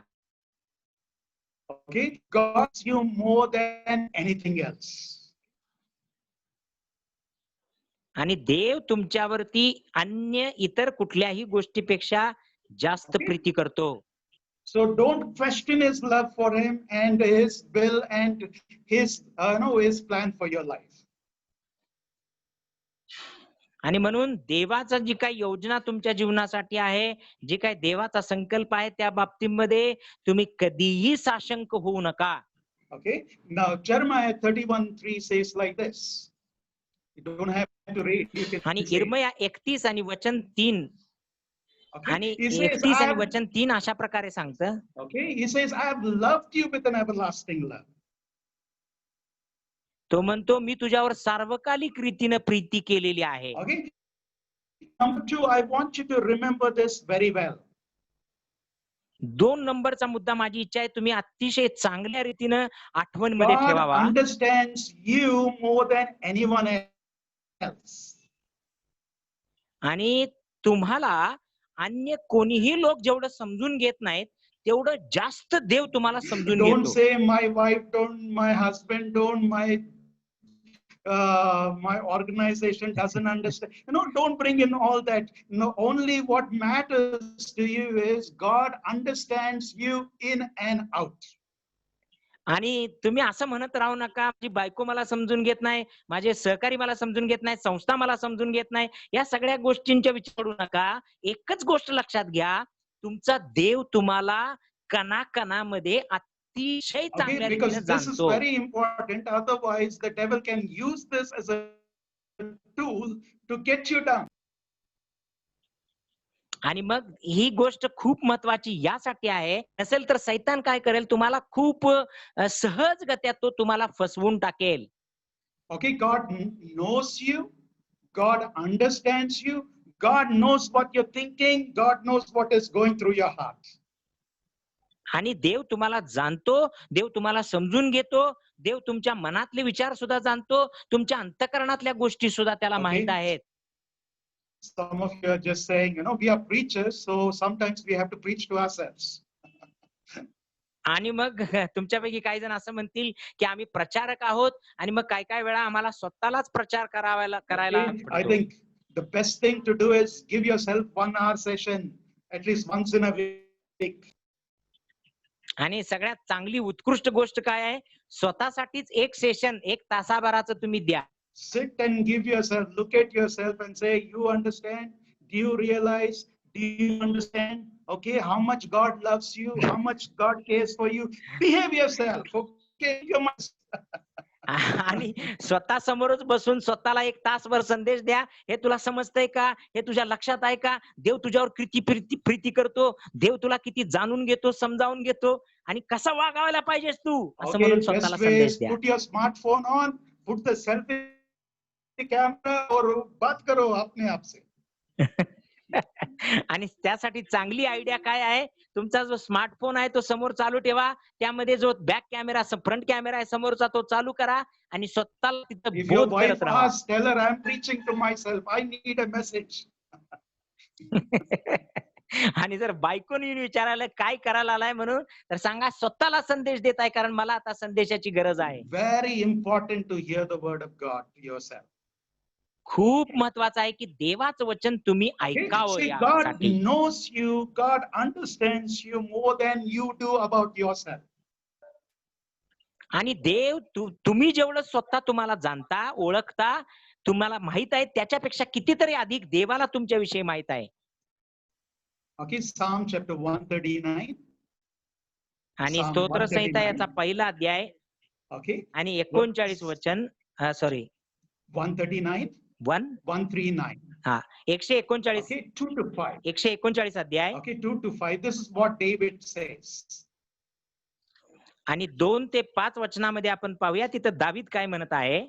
Okay, God loves you more than anything else. आणि देव तुमच्यावरती अन्य इतर कुठल्याही गोष्टीपेक्षा जास्त प्रीती करतो. So don't question his love for him and his will and his his plan for your life. आणि म्हणून देवाचा जी काही योजना तुमच्या जीवनासाठी आहे, जी काही देवाचा संकल्प आहे, त्या बाबतीमध्ये तुम्ही कधीही साशंक होऊ नका. Okay, now Jeremiah 31:3 says like this. You don't have to read. You can आणि say. इर्मया 31 आणि वचन 3 आणि He says, 31 आणि वचन 3 अशा प्रकारे सांगतं. Okay, he says, I have loved you with an everlasting love. तो म्हणतो मी तुझ्यावर सार्वकालिक रीतीने प्रीती केलेली आहे. Okay. Number 2, I want you to remember this very well. 2 नंबरचा मुद्दा माझी इच्छा आहे तुम्ही अतिशय चांगल्या रीतीने आठवण मध्ये God ठेवावा. understands you more than anyone else. आणि तुम्हाला अन्य कोणीही लोक जेवढं समजून घेत नाहीत तेवढं जास्त देव तुम्हाला समजून घेतो. Don't say my wife, don't my husband, don't my organization doesn't understand. Don't bring in all that. Only what matters to you is God understands you in and out. आणि तुम्ही असं म्हणत राहू नका, माझी बायको मला समजून घेत नाही, माझे सहकारी मला समजून घेत नाही, संस्था मला समजून घेत नाही. या सगळ्या गोष्टींच्या विचार करू नका. एकच गोष्ट लक्षात घ्या, तुमचा देव तुम्हाला कणाकणामध्ये अतिशय Okay, चांगल्या रीतीने because this is जाणतो. very important. Otherwise, the devil can use this as a tool to get you down. आणि मग ही गोष्ट खूप महत्वाची यासाठी आहे, नसेल तर सैतान काय करेल, तुम्हाला खूप सहजगत्या तो तुम्हाला फसवून टाकेल. Okay, God knows you. God understands you. God knows what you're thinking. God knows what is going through your heart. आणि देव तुम्हाला जाणतो, देव तुम्हाला समजून घेतो, देव तुमच्या मनातले विचार सुद्धा जाणतो, तुमच्या अंतःकरणातल्या गोष्टी सुद्धा त्याला माहित Okay. आहेत. Some of you are just saying, we are preachers, so sometimes we have to preach to ourselves. आणि मग तुमच्यापैकी काही जण असं म्हणतील की आम्ही प्रचारक आहोत आणि मग काय काय वेळा आम्हाला स्वतःलाच प्रचार करायला Okay, I पडतो. think the best thing to do is give yourself 1 hour session at least once in a week. आणि सगळ्यात चांगली उत्कृष्ट गोष्ट काय आहे, स्वतःसाठीच एक सेशन 1 तासाभराचं तुम्ही द्या. Sit and give yourself, look at yourself and say, you understand? Do you realize? Do you understand? Okay, how much God loves you, how much God cares for you. Behave yourself. Okay, you must. आणि स्वतः समोरच बसून स्वतःला 1 तासभर संदेश द्या. हे तुला समजतंय का? हे तुझ्या लक्षात आहे का? देव तुझ्यावर किती प्रीती करतो. देव तुला किती जाणून घेतो, समजावून घेतो आणि कसा वागायला पाहिजेस तू, असं म्हणून Okay, स्वतःला best way संदेश is द्या. put your smartphone on, put the selfie camera और बात करो अपने आप से. आणि त्यासाठी चांगली आयडिया काय आहे, तुमचा जो स्मार्टफोन आहे तो समोर चालू ठेवा, त्यामध्ये जो बॅक कॅमेरा फ्रंट कॅमेरा आहे समोरचा तो चालू करा आणि स्वतःला तिथं If your बोध wife करत राहा. asks, tell her I'm preaching to myself. I need a message. आणि जर बायकोने येऊन विचारायला काय करायला आलाय म्हणून, तर सांगा स्वतःला संदेश देत आहे, कारण मला आता संदेशाची गरज आहे. Very important to hear the word of God to yourself. खूप महत्वाचं आहे की देवाचं वचन तुम्ही Okay? ऐकावं See, God यासाठी. knows you, God understands you more than you do about yourself. आणि देव तुम्ही जेवढं स्वतः तुम्हाला जाणता, ओळखता, तुम्हाला माहित आहे त्याच्यापेक्षा कितीतरी अधिक देवाला तुमच्याविषयी माहित आहे. Okay, Psalm chapter 139. आणि Psalm स्तोत्र संहिता 139. याचा पहिला अध्याय Okay, आणि 39 वचन, सॉरी 139, 139. 139, Okay, 2 to 5. 139 अध्याय Okay, 2 to 5. This is what David says. आणि 2 ते 5 वचनामध्ये आपण पाहूया, तिथं दावीद काय म्हणत आहे.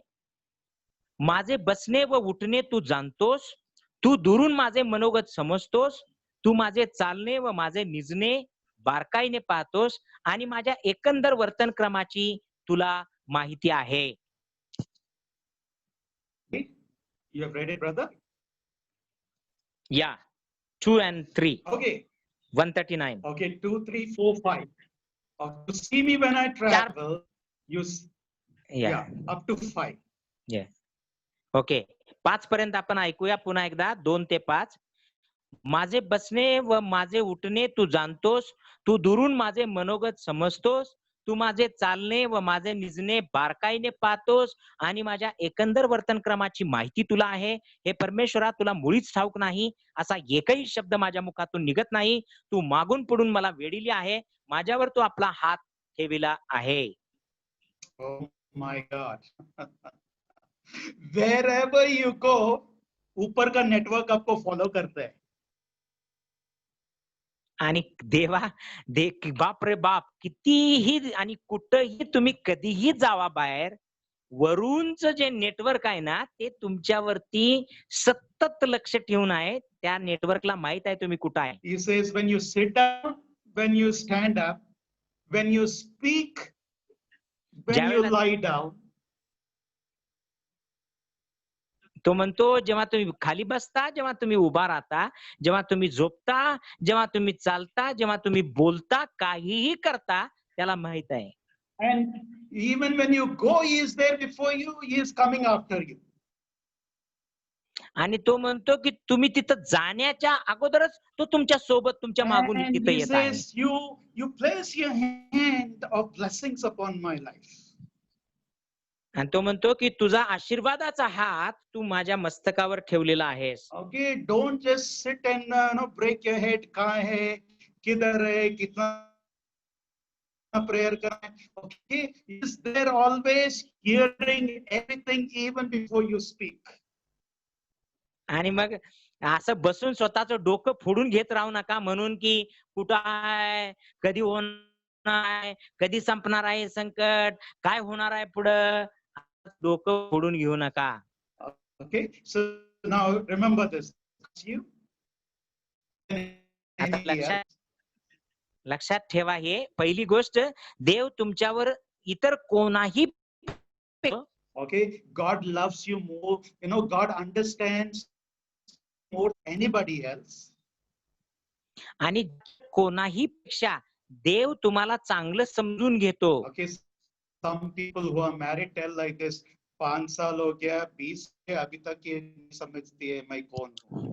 माझे बसणे व उठणे तू जाणतोस, तू दुरून माझे मनोगत समजतोस, तू माझे चालणे व माझे निजणे बारकाईने पाहतोस आणि माझ्या एकंदर वर्तनक्रमाची तुला माहिती आहे. You have read it, brother? या 2 and 3, Okay. 139. Okay, 2, 3, 4, 5. To see me when I travel, या up to 5. ओके, 5 पर्यंत आपण ऐकूया पुन्हा एकदा, 2 ते 5. माझे बसणे व माझे उठणे तू जाणतोस, तू दुरून माझे मनोगत समजतोस, तू माझे चालणे व माझे निजणे बारकाईने पाहतोस आणि माझ्या एकंदर वर्तनक्रमाची माहिती तुला आहे. हे परमेश्वरा, तुला मुळीच ठाऊक नाही, असा एकही शब्द माझ्या मुखातून निघत नाही. तू मागून पुढून मला वेढिली आहे, माझ्यावर तू आपला हात ठेविला आहे. Oh my God. Wherever you go, ऊपर का नेटवर्क आपको फॉलो करता है. आणि बाप रे बाप, कितीही आणि कुठंही तुम्ही कधीही जावा बाहेर, वरूनच जे नेटवर्क आहे ना, ते तुमच्यावरती सतत लक्ष ठेवून आहे. त्या नेटवर्कला माहित आहे तुम्ही कुठं आहे. He says when you sit down, when you stand up, when you speak, when you lie down. तो म्हणतो जेव्हा तुम्ही खाली बसता, जेव्हा तुम्ही उभा राहता, जेव्हा तुम्ही झोपता, जेव्हा तुम्ही चालता, जेव्हा तुम्ही बोलता, काहीही करता, त्याला माहित आहे. And even when you go, he is there before you, he is coming after you. आणि तो म्हणतो की तुम्ही तिथं जाण्याच्या अगोदरच तो तुमच्या सोबत तुमच्या मागून And तिथं he येत आहे. says, you place your hand of blessings upon my life. आणि तो म्हणतो की तुझा आशीर्वादाचा हात तू माझ्या मस्तकावर ठेवलेला आहेस. Okay, don't just sit and break your head. कहाँ है, किधर है, कितना prayer करना है. Okay, is there always hearing everything even before you speak. आणि मग असं बसून स्वतःचं डोकं फोडून घेत राहू नका म्हणून की कुठं आहे, कधी होणार आहे, कधी संपणार आहे संकट, काय होणार आहे पुढं, डोकं फोडून घेऊ नका. Okay, so now remember this. You आता any लक्षात ठेवा, हे पहिली गोष्ट, देव तुमच्यावर इतर कोणाही okay, God loves you more. God understands more than anybody else. आणि कोणाही पेक्षा देव तुम्हाला चांगलं समजून घेतो. Okay, some people who are married tell like this, 5 साल हो गया, 20 है, अभी तक ये नहीं समझती है मैं कौन हूँ.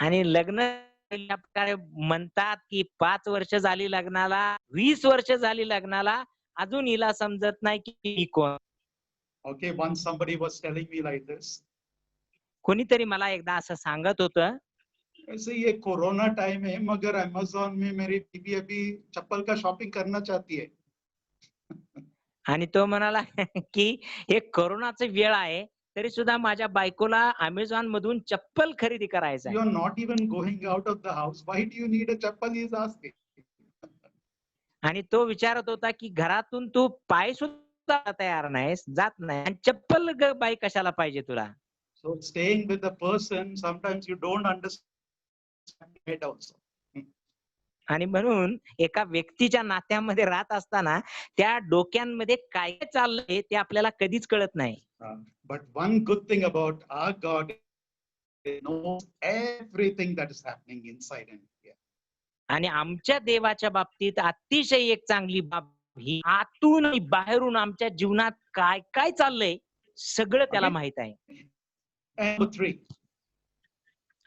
आणि लग्न या प्रकारे म्हणतात की 5 वर्ष झाली लग्नाला, 20 वर्ष झाली लग्नाला, अजून हिला समजत नाही की मी कोण. Okay, once somebody was telling me like this. कोणीतरी मला एकदा असं सांगत होतं, ऐसे ये कोरोना टाइम है मगर अमेज़न में मेरी बीवी अभी चप्पल का शॉपिंग करना चाहती है. आणि तो म्हणाला की हे कोरोनाची वेळ आहे, तरी सुद्धा माझ्या बायकोला Amazon मधून चप्पल खरेदी करायचं आहे. You are not even going out of the house. Why do you need a chappal? He is asking. आणि तो विचारत होता की घरातून तू पाय सुद्धा तयार नाहीस, जात नाही, आणि चप्पल बाई कशाला पाहिजे तुला. So staying with the person, sometimes you don't understand it also. आणि म्हणून एका व्यक्तीच्या नात्यामध्ये राहत असताना त्या डोक्यांमध्ये काय काय चाललंय ते आपल्याला कधीच कळत नाही. But one good thing about our God, He knows everything that is happening inside and here. आणि आमच्या देवाच्या बाबतीत अतिशय एक चांगली बाब ही, आतून आणि बाहेरून आमच्या जीवनात काय काय चाललंय सगळं त्याला Okay. माहित आहे. And number 3.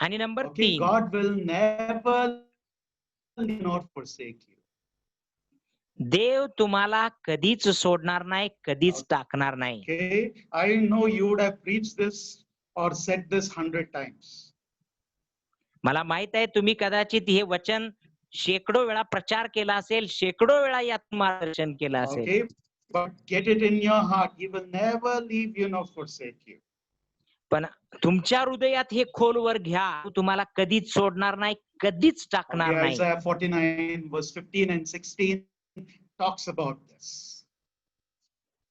आणि number Okay, 3, God will never leave nor forsake you. देव तुम्हाला कधीच सोडणार नाही, कधीच टाकणार नाही. Okay, I know you would have preached this or said this 100 times. मला माहित आहे तुम्ही कदाचित हे वचन शेकडो वेळा प्रचार केला असेल, शेकडो वेळा यात मार्गदर्शन केलं असेल. Okay, but get it in your heart. He will never leave you nor forsake you. पण तुमच्या हृदयात हे खोलवर घ्या, तो तुम्हाला कधीच सोडणार नाही, कधीच टाकणार Okay, नाही. Isaiah 49 verse 15 and 16 talks about this.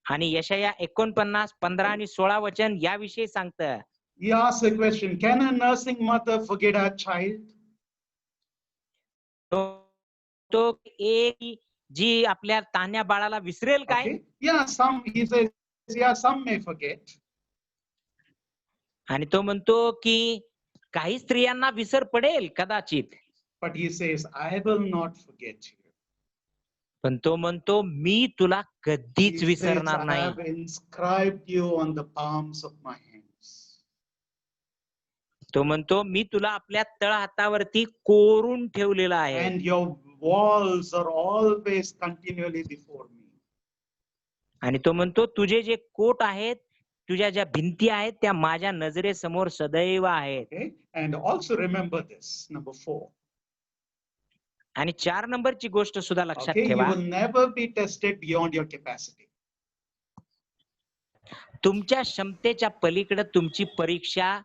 आणि यशाया 49, 15 आणि 16 वचन याविषयी सांगतं. He asks a question, can a nursing mother forget her child? तो एक जी आपल्या तान्ह्या बाळाला विसरेल काय? Okay, yeah, he says, yeah, some may forget. आणि तो म्हणतो की काही स्त्रियांना विसर पडेल कदाचित, But he says, I will not forget you. पण तो म्हणतो मी तुला He कधीच says, विसरणार I नाही. have inscribed you on the palms of my hands. तो म्हणतो मी तुला आपल्या तळहातावरती कोरून ठेवलेलं आहे. And your walls are always continually before me. आणि तो म्हणतो तुझे जे कोट आहेत, तुझ्या ज्या भिंती आहेत, त्या माझ्या नजरेसमोर सदैव आहेत. Okay, and also remember this, number 4. आणि 4 नंबरची गोष्ट सुद्धा लक्षात Okay, you ठेवा, will never be tested beyond your capacity. तुमच्या क्षमतेच्या पलीकडे तुमची परीक्षा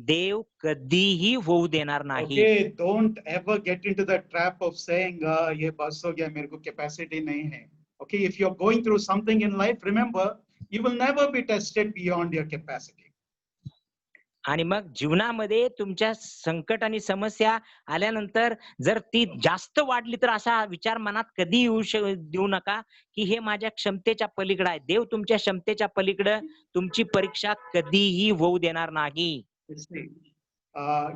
देव कधीही होऊ देणार नाही. Okay, don't ever get into the trap of saying, ये बस हो गया, मेरे को capacity नहीं है. Okay, if you're going through something in life, remember, you will never be tested beyond your capacity. आणि मग जीवनामध्ये तुमच्या संकट आणि समस्या आल्यानंतर जर ती जास्त वाढली तर असा विचार मनात कधी देऊ नका की हे माझ्या क्षमतेच्या पलीकडे आहे. देव तुमच्या क्षमतेच्या पलीकडे तुमची परीक्षा कधीही होऊ देणार नाही. You see,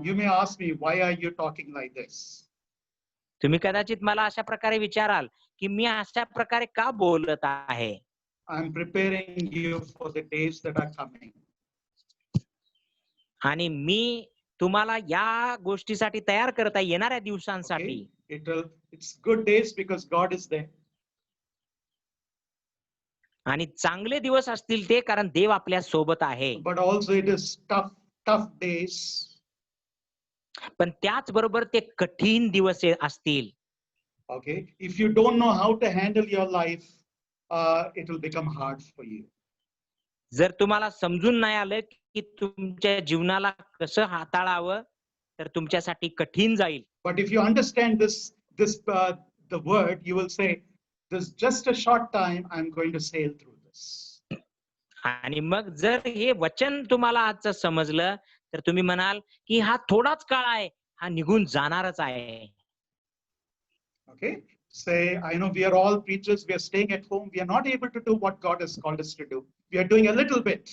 you may ask me, why are you talking like this? तुम्ही कदाचित मला अशा प्रकारे विचाराल की मी अशा प्रकारे का बोलत आहे. I'm preparing you for the days that are coming. आणि मी तुम्हाला या गोष्टीसाठी तयार करत आहे येणाऱ्या दिवसांसाठी. Okay, it's good days because God is there. आणि चांगले दिवस असतील ते कारण देव आपल्या सोबत आहे. But also it is tough days. पण त्याचबरोबर ते कठीण दिवस असतील. Okay, if you don't know how to handle your life, it will become hard for you. जर तुम्हाला समजून नाही आलं की तुमच्या जीवनाला कसं हाताळावं तर तुमच्यासाठी कठीण जाईल. But if you understand the word, you will say, "This just a short time. I'm going to sail through this." आणि मग जर हे वचन तुम्हाला आजचं समजलं तर तुम्ही म्हणाल की हा थोडाच काळ आहे, हा निघून जाणारच आहे. Okay, say, I know we are all preachers. We are staying at home. We are not able to do what God has called us to do. We are doing a little bit.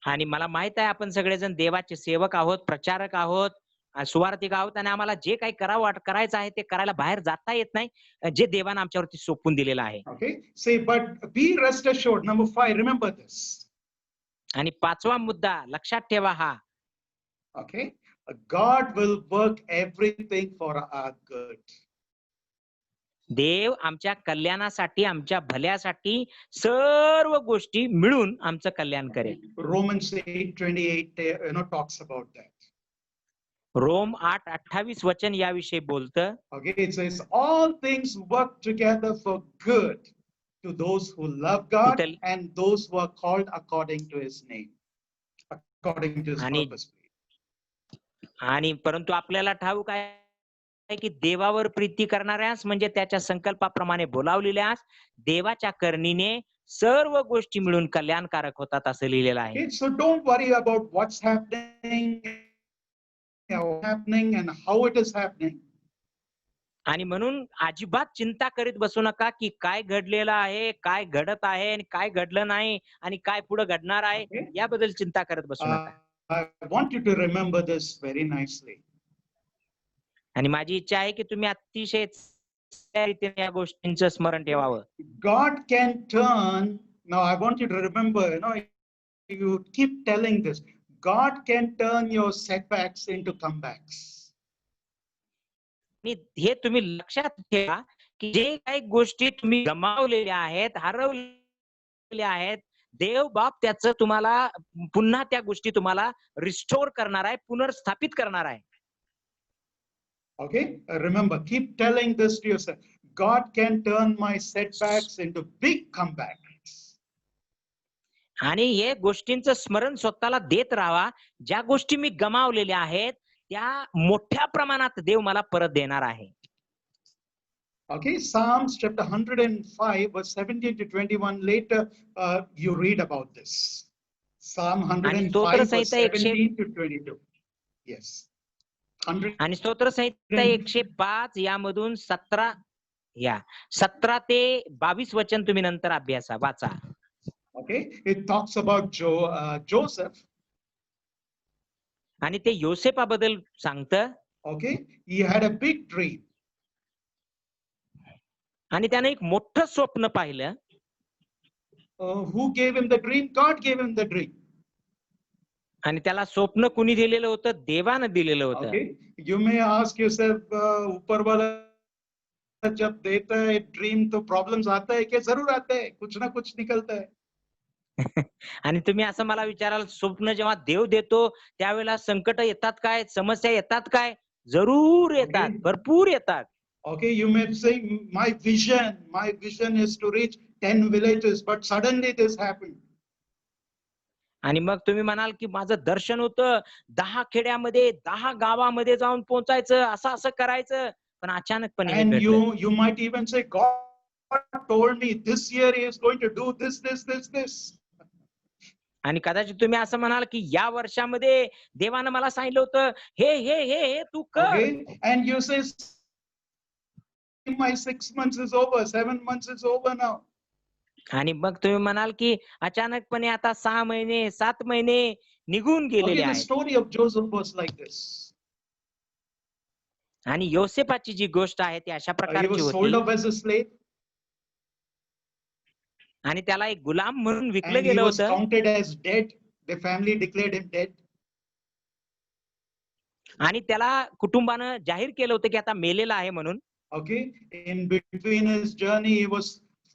आणि मला माहित आहे आपण सगळेजण देवाचे सेवक आहोत, प्रचारक आहोत, सुवार्तिक आहोत आणि आम्हाला जे काही करायचं आहे ते करायला बाहेर जाता येत नाही, जे देवाने आमच्यावरती सोपून दिलेलं आहे. Okay, say, but be rest assured. Number 5, remember this. आणि 5वा मुद्दा लक्षात ठेवा हा. Okay, God will work everything for our good. देव आमच्या कल्याणासाठी, आमच्या भल्यासाठी सर्व गोष्टी मिळून आमचं कल्याण करेल. Romans 8:28, talks about that. Rome 8:28 वचन याविषयी बोलतं. Okay, it says all things work together for good to those who love God and those who are called according to His name, according to His purpose. आणि परंतु आपल्याला ठाऊक आहे की देवावर प्रीती करणाऱ्यास म्हणजे त्याच्या संकल्पाप्रमाणे बोलावलेल्यास देवाच्या करणीने सर्व गोष्टी मिळून कल्याणकारक होतात असं लिहिलेलं आहे. Okay, so don't worry about what's happening and how it is happening. आणि म्हणून अजिबात चिंता करीत बसू नका की काय घडलेलं आहे, काय घडत आहे आणि काय घडलं नाही आणि काय पुढे घडणार आहे याबद्दल चिंता करत बसू नका. I want you to remember this very nicely. आणि माझी इच्छा आहे की तुम्ही अतिशय रीतीने या गोष्टींचं स्मरण ठेवावं. God can turn. Now I want you to remember, you keep telling this. God can turn your setbacks into comebacks. हे तुम्ही लक्षात ठेवा की जे काही गोष्टी तुम्ही गमावलेल्या आहेत, हरवलेल्या आहेत, देव बाप त्याचं तुम्हाला पुन्हा त्या गोष्टी तुम्हाला रिस्टोर करणार आहे, पुनर्स्थापित करणार आहे. Okay, remember, keep telling this to yourself. God can turn my setbacks into big comebacks. आणि हे गोष्टींचं स्मरण स्वतःला देत राहावा. ज्या गोष्टी मी गमावलेल्या आहेत त्या मोठ्या प्रमाणात देव मला परत देणार आहे. Okay, Psalms chapter 105 verse 17 to 21. Later, you read about this. Psalm 105 verse 17 to 22. Yes. आणि स्तोत्र संहिता 105 यामधून 17 ते 22 वचन तुम्ही नंतर अभ्यासा वाचा. Okay, it talks about Joseph. आणि ते योसेफाबद्दल सांगतं. Okay, he had a big dream. आणि त्याने एक मोठं स्वप्न पाहिलं. Who gave him the dream? God gave him the dream. आणि त्याला स्वप्न कुणी दिलेलं होतं? देवानं दिलेलं होतं. Okay, you may ask yourself, ऊपर वाला जब देता है ड्रीम तो प्रॉब्लम्स आता है क्या? जरूर आता है, कुछ ना कुछ निकलता है. आणि तुम्ही असं मला विचाराल स्वप्न जेव्हा देव देतो त्यावेळेला संकट येतात काय, समस्या येतात काय? जरूर येतात, भरपूर येतात. Okay, you may say my vision is to reach 10 villages, but suddenly this happened. आणि मग तुम्ही म्हणाल की माझं दर्शन होतं 10 खेड्यामध्ये 10 गावामध्ये जाऊन पोहोचायचं, असं करायचं, पण अचानकपणे हे And घडलं. you might even say God told me this year he is going to do this. आणि कदाचित तुम्ही असं म्हणाल की या वर्षामध्ये देवानं मला सांगितलं होतं हे तू कर. Okay, and you say my 6 months is over, 7 months is over now. आणि मग तुम्ही म्हणाल की अचानकपणे आता 6 महिने 7 महिने निघून गेलेले Okay, the आहेत. story of Joseph was like this. आणि योसेफाची जी गोष्ट आहे ती अशा He प्रकारची was sold होती. off as a slave. आणि त्याला एक गुलाम म्हणून विकलं And he गेलं was होतं. counted as dead The family declared him dead. आणि त्याला कुटुंबानं जाहीर केलं होतं की आता मेलेला आहे म्हणून. Okay, in between his journey, he was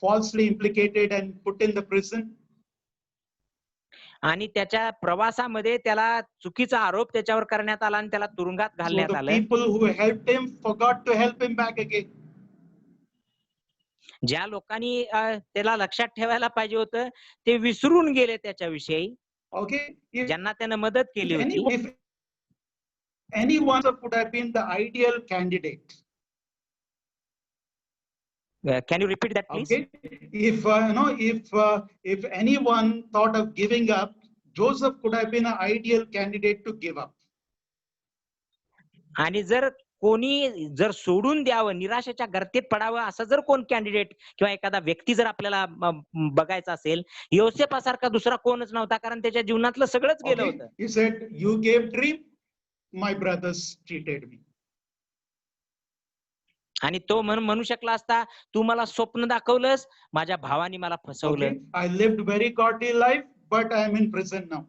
falsely implicated and put in the prison. आणि त्याच्या प्रवासामध्ये त्याला चुकीचा आरोप त्याच्यावर करण्यात आला आणि त्याला तुरुंगात So घालण्यात the आलं. people who helped him forgot to help him back again. ज्या लोकांनी त्याला लक्षात ठेवायला पाहिजे होतं ते विसरून गेले त्याच्याविषयी. Okay, if, ज्यांना त्यानं मदत केली होती. if anyone would have been the ideal candidate. Can you repeat that please? Okay, if if anyone thought of giving up, Joseph could have been an ideal candidate to give up. आणि जर कोणी जर सोडून द्यावं, निराशेच्या गर्तेत पडावं असं जर कोण कॅन्डिडेट किंवा एखादा व्यक्ती जर आपल्याला बघायचा असेल, योसेफासारखा दुसरा कोणच नव्हता, कारण त्याच्या जीवनातलं सगळंच गेलं Okay, होतं. he said, "You gave dream, my brothers cheated me." आणि तो म्हणू शकला असता, तू मला स्वप्न दाखवलंस, माझ्या भावाने मला फसवलं. Okay, I lived very godly life, but I am in prison now.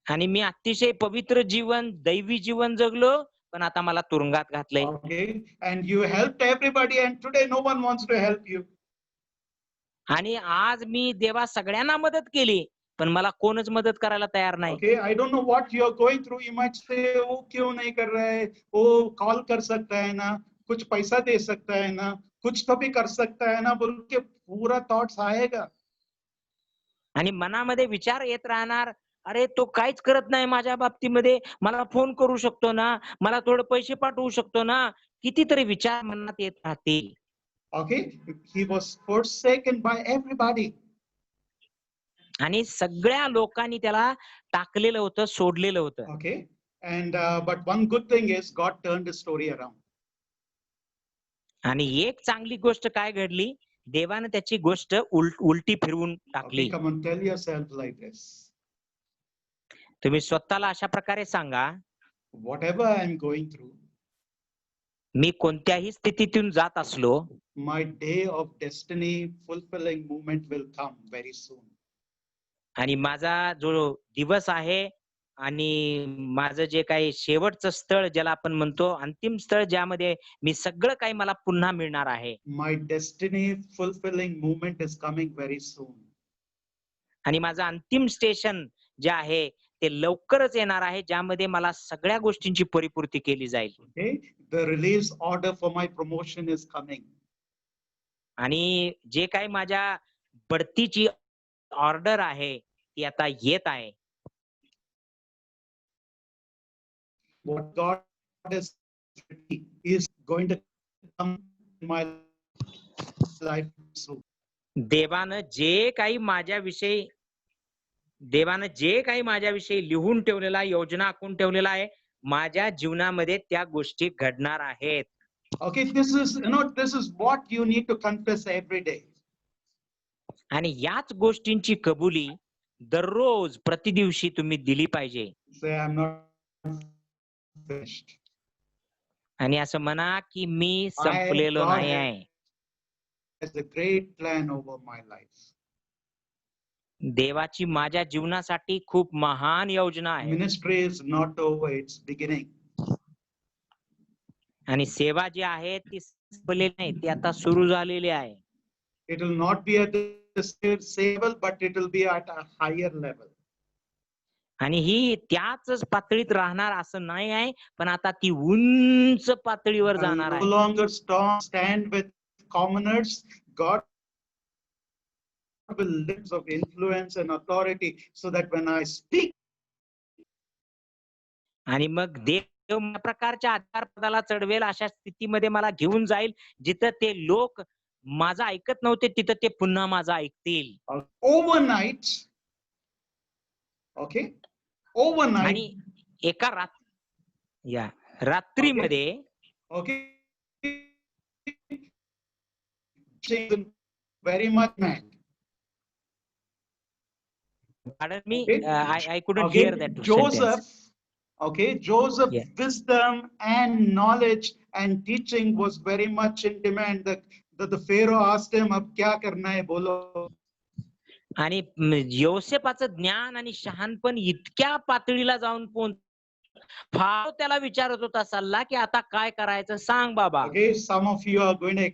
आणि मी अतिशय पवित्र जीवन, दैवी जीवन जगलो, पण आता मला तुरुंगात घातलंय. Okay, and you helped everybody, and today no one wants to help you. आणि आज मी देवा सगळ्यांना मदत केली, पण मला कोणच मदत करायला तयार नाही. Okay, I don't know what you are going through. You might say, "Oh, क्यों नहीं कर रहा है? Oh, कॉल कर सकता है ना, कुछ पैसा दे सकता है ना, कुछ तो भी कर सकता है ना," बोल के पूरा थॉट्स आएगा. आणि मनामध्ये विचार येत राहणार, अरे तो काहीच करत नाही माझ्या बाबतीमध्ये, मला फोन करू शकतो ना, मला थोडे पैसे पाठवू शकतो ना, कितीतरी विचार मनात येत राहतील. Okay, he was forsaken by everybody. आणि सगळ्या लोकांनी त्याला टाकलेलं होतं, सोडलेलं होतं. Okay, and but one good thing is God turned the story around. आणि एक चांगली गोष्ट काय घडली, देवानं त्याची गोष्ट उलटी फिरवून Okay, टाकली. come on, tell yourself like this. तुम्ही स्वतःला अशा प्रकारे सांगा, Whatever I am going through, मी कोणत्याही स्थितीतून जात असलो, my day of destiny fulfilling moment will come very soon. आणि माझा जो दिवस आहे आणि माझं जे काही शेवटचं स्थळ ज्याला आपण म्हणतो, अंतिम स्थळ ज्यामध्ये मी सगळं काही मला पुन्हा मिळणार आहे. My destiny fulfilling moment is coming very soon. आणि माझं अंतिम स्टेशन जे आहे ते लवकरच येणार आहे, ज्यामध्ये मला सगळ्या गोष्टींची परिपूर्ती केली जाईल. Okay, the release order for my promotion is coming. आणि जे काही माझ्या बढतीची ऑर्डर आहे ती आता येत आहे. What God is going to come in my life soon. देवानं जे काही माझ्याविषयी लिहून ठेवलेला, योजना आखून ठेवलेला आहे, माझ्या जीवनामध्ये त्या गोष्टी घडणार आहेत. Okay, this is what you need to confess every day. आणि याच गोष्टींची कबुली दररोज प्रतिदिवशी तुम्ही दिली पाहिजे. Say, I'm not finished. आणि असं म्हणा की मी संपलेलो नाही आहे. Has a great plan over my life. देवाची माझ्या जीवनासाठी खूप महान योजना आहे. Ministry is not over, it's beginning. आणि सेवा जी आहे ती संपलेली नाही, ती आता सुरू झालेली आहे. It will not be at the same level, but it will be at a higher level. आणि ही त्याच पातळीत राहणार असं नाही आहे, पण आता ती उंच पातळीवर जाणार No आहे. longer stand with commoners. God will lives of influence and authority, so that when I speak, आणि मग देव या प्रकारच्या आधार पदाला चढवेल अशा स्थितीमध्ये मला घेऊन जाईल, जिथं ते लोक माझं ऐकत नव्हते तिथं ते पुन्हा माझं ऐकतील. overnight, okay, overnight, आणि एका रात्रीमध्ये okay, very much mad. Pardon me, Okay. I couldn't Okay, hear that Joseph, sentence. okay, Joseph, Yeah. wisdom and knowledge and teaching was very much in demand. The Pharaoh asked him, "Ab kya karna hai, bolo." आणि योसेफाचं ज्ञान आणि शहाणपण इतक्या पातळीला जाऊन फार त्याला विचारत होता सल्ला, की आता काय करायचं सांग बाबा. Okay, some of you are going to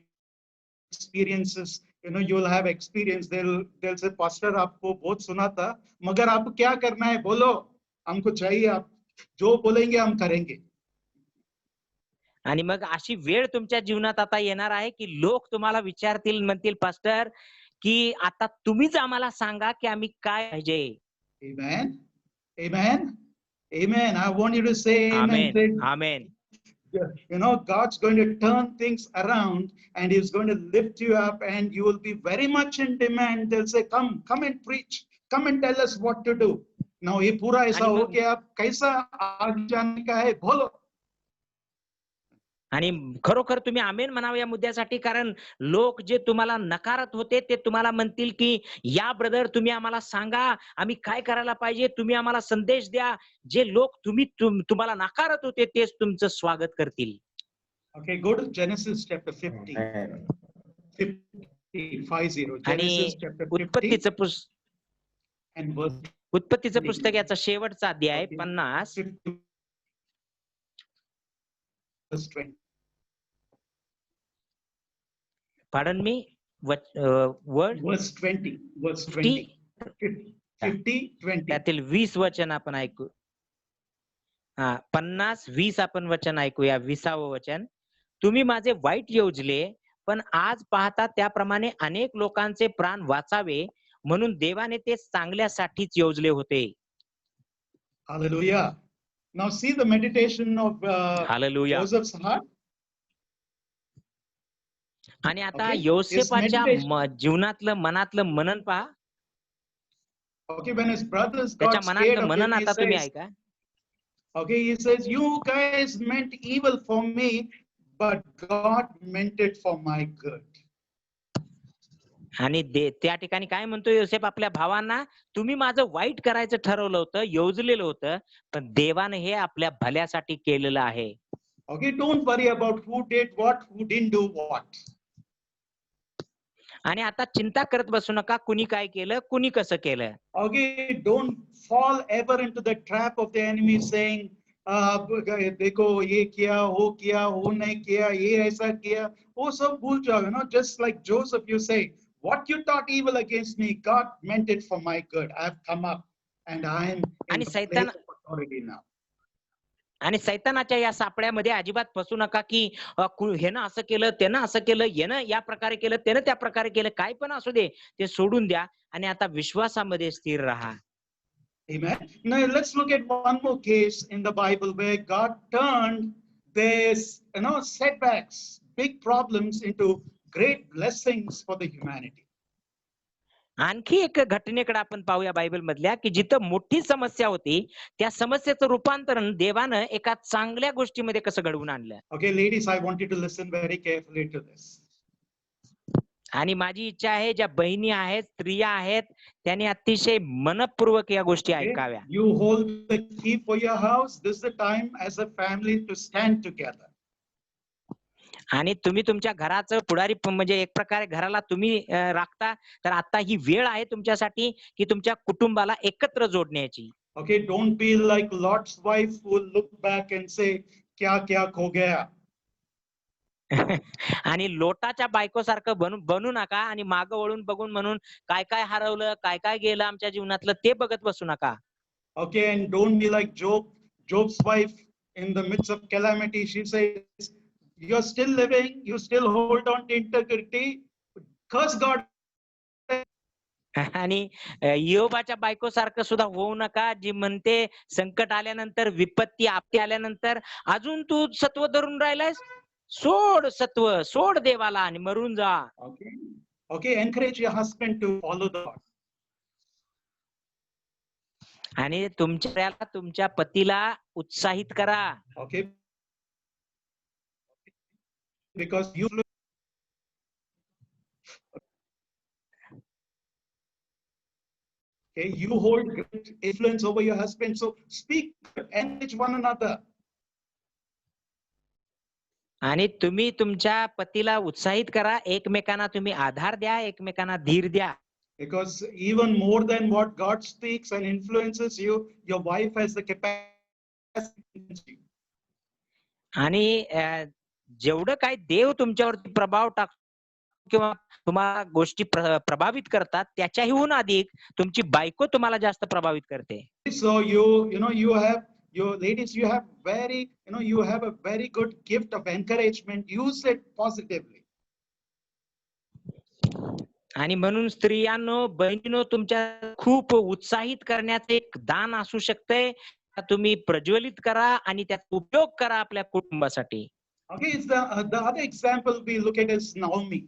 experiences, you'll have experience. They'll say, Pastor, आपको बहुत सुना था, मगर आपको क्या करना है बोलो, हमको चाहिए, आप जो बोलेंगे हम करेंगे. आणि मग अशी वेळ तुमच्या जीवनात आता येणार आहे, की लोक तुम्हाला विचारतील, म्हणतील, पास्टर, की आता तुम्हीच आम्हाला सांगा, की आम्ही काय पाहिजे. Amen. Amen. Amen. I want you to say amen. Amen, Say, amen. God's going to turn things around and He's going to lift you up, and you will be very much in demand. They'll say, come and preach. Come and tell us what to do. Now, ये पूरा ऐसा आणि हो मग कि आप कैसा आगे जाने का है बोलो. आणि खरोखर तुम्ही आमेन म्हणावं या मुद्द्यासाठी, कारण लोक जे तुम्हाला नकारत होते ते तुम्हाला म्हणतील, की या ब्रदर तुम्ही आम्हाला सांगा आम्ही काय करायला पाहिजे, तुम्ही आम्हाला संदेश द्या. जे लोक तुम्हाला नाकारत होते तेच तुमचं स्वागत करतील. Okay, go to Genesis chapter 50. 50. आणि Genesis chapter 50 उत्पत्तीचं and verse उत्पत्तीचं 20. पुस्तक याचा शेवटचा अध्याय Okay, 50 50 verse 20. pardon me, word Verse 20. Verse 50 20. 50, 20. त्यातील 20 वचन आपण ऐकू. हा, 50-20 आपण वचन ऐकूया. 20वं वचन. तुम्ही माझे वाईट योजले, पण आज पाहता त्याप्रमाणे अनेक लोकांचे प्राण वाचावे म्हणून देवाने ते चांगल्यासाठीच योजले होते. Hallelujah. Now see the meditation of hallelujah. Joseph's heart. आणि आता Okay, his योसेफाच्या meditation. जीवनातलं मनातलं मनन पहा. Okay, when his brothers त्याच्या got scared मनातलं of him, मनन he आता तुम्ही says, ऐका. okay, he says, you guys meant evil for me, but God meant it for my good. आणि त्या ठिकाणी काय म्हणतो योसेफ आपल्या भावांना, तुम्ही माझं वाईट करायचं ठरवलं होतं, योजलेलं होतं, पण देवाने हे आपल्या भल्यासाठी केलेलं आहे. Okay, don't worry about who did what, who didn't do what. आणि आता चिंता करत बसू नका, कुणी काय केलं, कुणी कसं केलं. Okay, don't fall ever into the trap of the enemy saying, देखो ये किया, वो नहीं किया, ये ऐसा किया, वो सब भूल जाओ. Just like Joseph, you say, what you thought evil against me, God meant it for my good. I have come up and I am in आणि the place सैतान of authority now. आणि सैतानाच्या या सापड्यामध्ये अजिबात फसू नका, की ह्यानं असं केलं, त्यानं असं केलं, यानं या प्रकारे केलं, त्यानं त्या प्रकारे केलं, काय पण असू दे, ते सोडून द्या आणि आता विश्वासामध्ये स्थिर राहा. Amen. Now let's look at one more case in the Bible where God turned this, setbacks, big problems into great blessings for the humanity. आणखी एक घटनेकडे आपण पाहूया बायबल मधल्या, की जिथं मोठी समस्या होती, त्या समस्येचं रूपांतरण देवानं एका चांगल्या गोष्टीमध्ये कसं घडवून आणलं. Okay, ladies, I want you to listen very carefully to this. आणि माझी इच्छा आहे, ज्या बहिणी आहेत, स्त्रिया आहेत, त्यांनी अतिशय मनपूर्वक या गोष्टी Okay? ऐकाव्या. You hold the key for your house. This is the time as a family to stand together. आणि तुम्ही तुमच्या घराचं पुढारी म्हणजे एक प्रकारे घराला तुम्ही राखता, तर आता ही वेळ आहे तुमच्यासाठी, की तुमच्या कुटुंबाला एकत्र जोडण्याची. Okay, don't be like Lot's wife who will look back and say, क्या क्या खो गया. आणि लोटाच्या बायकोसारखं बनू नका आणि मागं वळून बघून म्हणून काय काय हरवलं, काय काय गेलं आमच्या जीवनातलं ते बघत बसू नका. Okay, and don't be like Job's wife in the midst of calamity. She says, you're still living, you still hold on to integrity. Curse God. आणि योबाच्या बायकोसारखं सुद्धा होऊ नका, जी म्हणते संकट आल्यानंतर, विपत्ती आपत्ती आल्यानंतर अजून तू सत्व धरून राहिलायस, सोड सत्व, सोड देवाला आणि मरून जा. Okay, okay, encourage your husband to follow the Lord. आणि तुमच्या पतीला उत्साहित करा. Okay, because you okay, you hold great influence over your husband, so speak, encourage one another. आणि तुम्ही तुमच्या पतीला उत्साहित करा, एकमेकांना तुम्ही आधार द्या, एकमेकांना धीर द्या. Because even more than what God speaks and influences you, your wife has the capacity. आणि जेवढं काय देव तुमच्यावरती प्रभाव टाक किंवा तुम्हाला गोष्टी प्रभावित करतात त्याच्याहून अधिक तुमची बायको तुम्हाला जास्त प्रभावित करते. So you have your ladies, you have you have a very good gift of encouragement. Use it positively. आणि म्हणून स्त्रियांनो, बहिणींनो, तुमच्या खूप उत्साहित करण्याचे एक दान असू शकते. तुम्ही प्रज्वलित करा आणि त्याचा उपयोग करा आपल्या कुटुंबासाठी. Okay, it's the other example we look at is Naomi.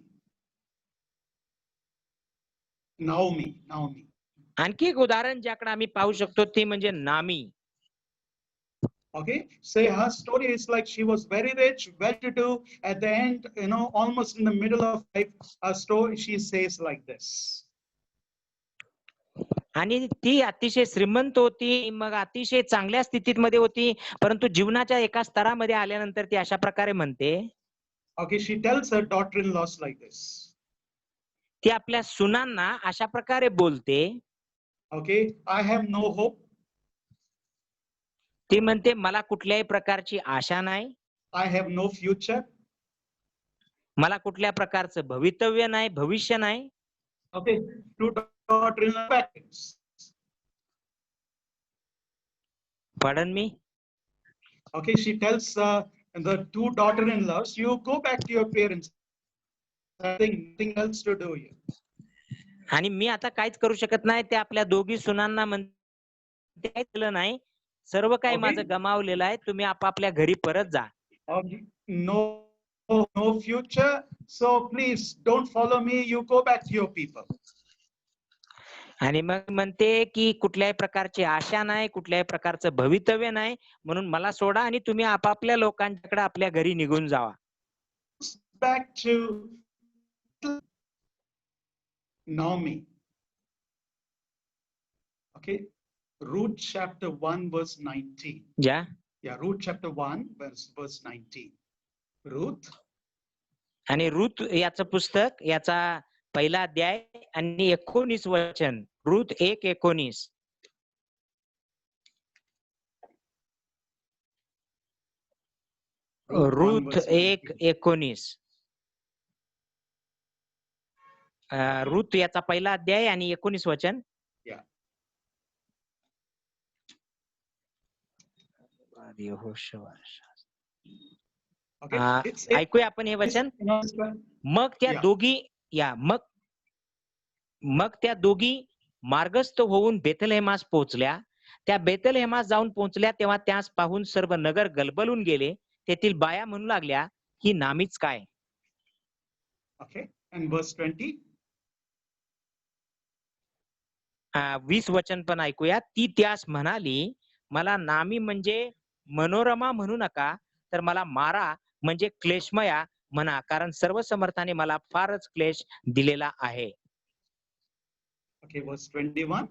आणखी एक उदाहरण ज्याकडे आम्ही पाहू शकतो ते म्हणजे नामी. Okay, so her story is like she was very rich, well-to-do. At the end, almost in the middle of life, her story, she says like this. आणि ती अतिशय श्रीमंत होती, मग अतिशय चांगल्या स्थितीत मध्ये होती, परंतु जीवनाच्या एका स्तरामध्ये आल्यानंतर ती अशा प्रकारे म्हणते. Okay, she tells her daughter-in-laws like this. ती आपल्या सुनांना अशा प्रकारे बोलते. Okay, I have no hope. ती म्हणते मला कुठल्याही प्रकारची आशा नाही. I have no future. मला कुठल्या प्रकारचं भवितव्य नाही, भविष्य नाही. Okay, two daughter-in-laws. Pardon me? Okay, she tells the two daughter-in-laws, you go back to your parents. Nothing else to do here. आणि मी आता काहीच करू शकत नाही. ते आपल्या दोघी सुनांना म्हणते काय केलं नाही, सर्व काही माझं गमावलेलं आहे, तुम्ही आपापल्या घरी परत जा. No future, so please don't follow me, you go back to your people. आणि मग म्हणते की कुठल्याही प्रकारची आशा नाही, कुठल्याही प्रकारचं भवितव्य नाही, म्हणून मला सोडा आणि तुम्ही आपापल्या लोकांच्याकडे आपल्या घरी निघून जावा. Back to Naomi. Okay, Ruth chapter 1 verse 19. Yeah, Ruth chapter 1 verse 19. Ruth. आणि रूथ याचं पुस्तक, याचा पहिला अध्याय आणि 19 वचन. रूथ 1:19. रूथ 1:19. रूथ याचा पहिला अध्याय आणि 19 वचन. ऐकूया आपण हे वचन. मग त्या दोघी मार्गस्थ होऊन बेथलेहेमास पोहोचल्या. त्या बेथलेहेमास जाऊन पोहोचल्या तेव्हा त्यास पाहून सर्व नगर गलबलून गेले. तेथील बाया म्हणू लागल्या, ही नामीच काय. Okay, and verse 20. 20 वचन पण ऐकूया. ती त्यास म्हणाली, मला नामी म्हणजे मनोरमा म्हणू नका, तर मला मारा म्हणजे क्लेशमया म्हणा, कारण सर्व समर्थाने मला फारच क्लेश दिलेला आहे. Okay, verse 21.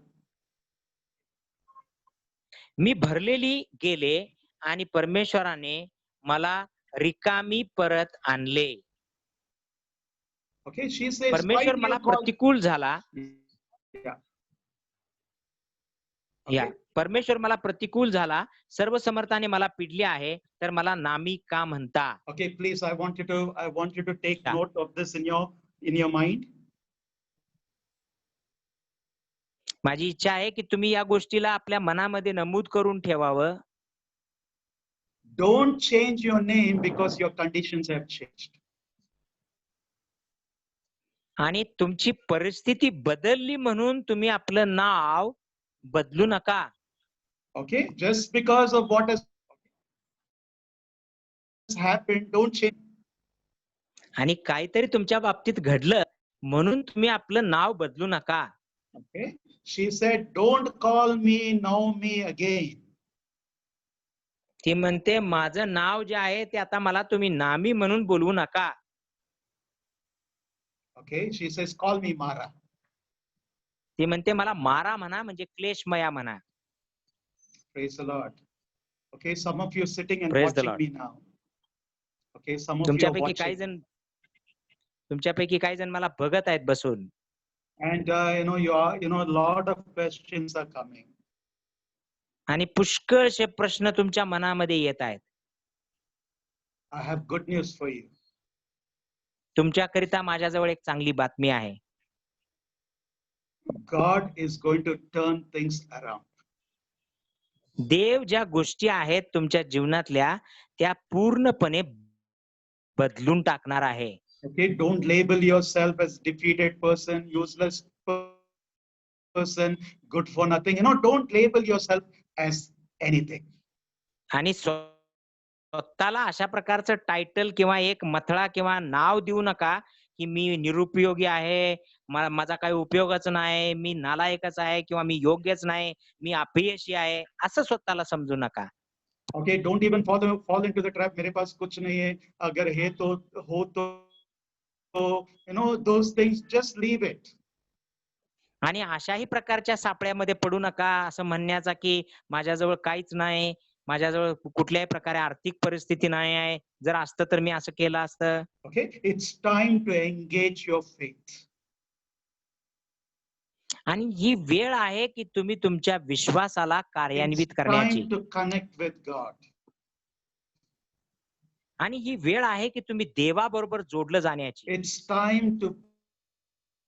मी भरलेली गेले आणि परमेश्वराने मला रिकामी परत आणले. Okay, she says, परमेश्वर मला प्रतिकूल झाला. परमेश्वर मला प्रतिकूल झाला, सर्व समर्थाने मला पिडले आहे, तर मला नामी का म्हणता. Okay, please, I want you to take note of this in your mind. माझी इच्छा आहे की तुम्ही या गोष्टीला आपल्या मनामध्ये नमूद करून ठेवावं. Don't change your name because your conditions have changed. आणि तुमची परिस्थिती बदलली म्हणून तुम्ही आपलं नाव बदलू नका. Okay, just because of what has happened, don't change. आणि काहीतरी तुमच्या बाबतीत घडलं म्हणून तुम्ही आपलं नाव बदलू नका. Okay, she said, don't call me Naomi again. ती म्हणते माझं नाव जे आहे ते आता मला तुम्ही नामी म्हणून बोलवू नका. Okay, she says, call me Mara. ती म्हणते मला मारा म्हणा, म्हणजे क्लेशमया म्हणा. Praise the Lord. Okay, some of you sitting and Praise the watching Lord. me now. Okay, some of you are watching. तुमच्यापैकी काही जण मला बघत आहेत बसून. And a lot of questions are coming. आणि पुष्कळशे प्रश्न तुमच्या मनामध्ये येत आहेत. I have good news for you. तुमच्याकरिता माझ्याजवळ एक चांगली बातमी आहे. God is going to turn things around. देव ज्या गोष्टी आहेत तुमच्या जीवनातल्या त्या पूर्णपणे बदलून टाकणार आहे. Okay, don't label yourself as defeated person, useless person, good for nothing. Don't label yourself as anything. आणि स्वतःला अशा प्रकारचं टायटल किंवा एक मथळा किंवा नाव देऊ नका की मी निरुपयोगी आहे, माझा काही उपयोगच नाही, मी नालायकच आहे किंवा मी योग्यच नाही, मी अपयशी आहे, असं स्वतःला समजू नका. Okay, don't even fall into the trap. मेरे पास कुछ नहीं है. अगर है तो हो तो those things, just leave it. आणि अशाही प्रकारच्या सापळ्यामध्ये पडू नका, असं म्हणण्याचा की माझ्याजवळ काहीच नाही, माझ्याजवळ कुठल्याही प्रकारे आर्थिक परिस्थिती नाही आहे, जर असतं तर मी असं केलं असतं. Okay, it's time to engage your faith. आणि ही वेळ आहे की तुम्ही तुमच्या विश्वासाला कार्यान्वित It's करण्याची. time to connect with God. आणि ही वेळ आहे की तुम्ही देवाबरोबर जोडलं जाण्याची. It's time to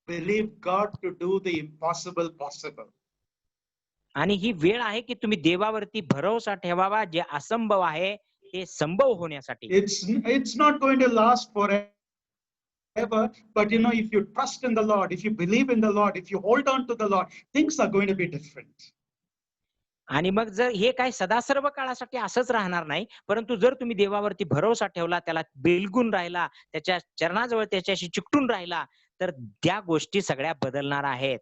believe God to do the impossible possible. आणि ही वेळ आहे की तुम्ही देवावरती भरोसा ठेवावा, जे असंभव आहे ते संभव होण्यासाठी. It's not going to last forever, but if you trust in the Lord, if you believe in the Lord, if you hold on to the Lord, things are going to be different. आणि मग जर हे काही सदासर्व काळासाठी असंच राहणार नाही, परंतु जर तुम्ही देवावरती भरोसा ठेवला, त्याला बिलगून राहिला, त्याच्या चरणाजवळ त्याच्याशी चिकटून राहिला, तर त्या गोष्टी सगळ्या बदलणार आहेत.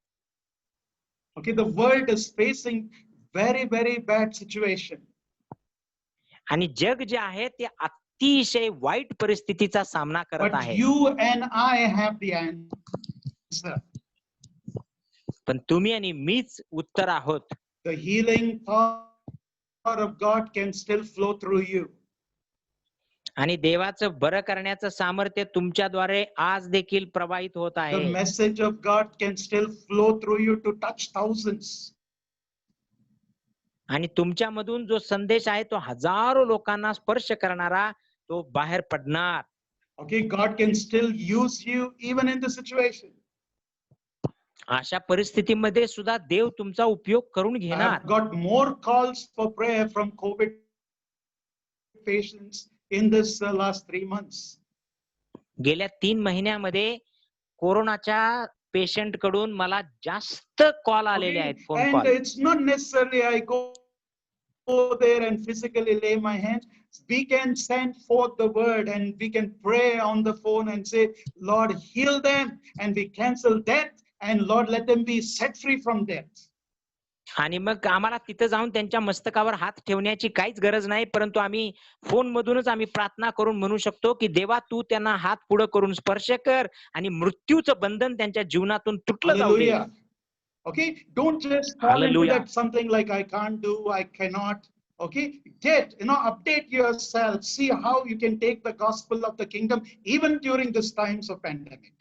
Okay, the world is facing very, very bad situation. आणि जग जे आहे ते अतिशय वाईट परिस्थितीचा सामना करत But आहे. you and I have the answer. पण तुम्ही आणि मीच उत्तर आहोत. The healing power of God can still flow through you. आणि देवाचं बरं करण्याचं सामर्थ्य तुमच्याद्वारे आज देखील प्रवाहित होत The आहे. message of God can still flow through you to touch thousands. आणि तुमच्यामधून जो संदेश आहे तो हजारो लोकांना स्पर्श करणारा तो बाहेर पडणार. Okay, God can still use you even in the situation. अशा परिस्थितीमध्ये सुद्धा देव तुमचा उपयोग करून I घेणार. have got more calls for prayer from COVID patients in this last 3 months. गेल्या 3 महिन्यामध्ये कोरोनाच्या पेशंट कडून मला जास्त कॉल आलेले Okay, आहेत, phone and call. it's not necessarily I go there and physically lay my hands. We can send forth the word and we can pray on the phone and say, Lord, heal them, and we cancel death, and Lord, let them be set free from death. आणि मग आम्हाला तिथं जाऊन त्यांच्या मस्तकावर हात ठेवण्याची काहीच गरज नाही, परंतु आम्ही फोन मधूनच आम्ही प्रार्थना करून म्हणू शकतो की देवा तू त्यांना हात पुढे करून स्पर्श कर आणि मृत्यूचं बंधन त्यांच्या जीवनातून तुटलं जाऊ दे. Hallelujah. Okay, don't just fall into Hallelujah. that something like I can't do, I cannot. Okay, update yourself, see how you can take the gospel of the kingdom even during these times of pandemic.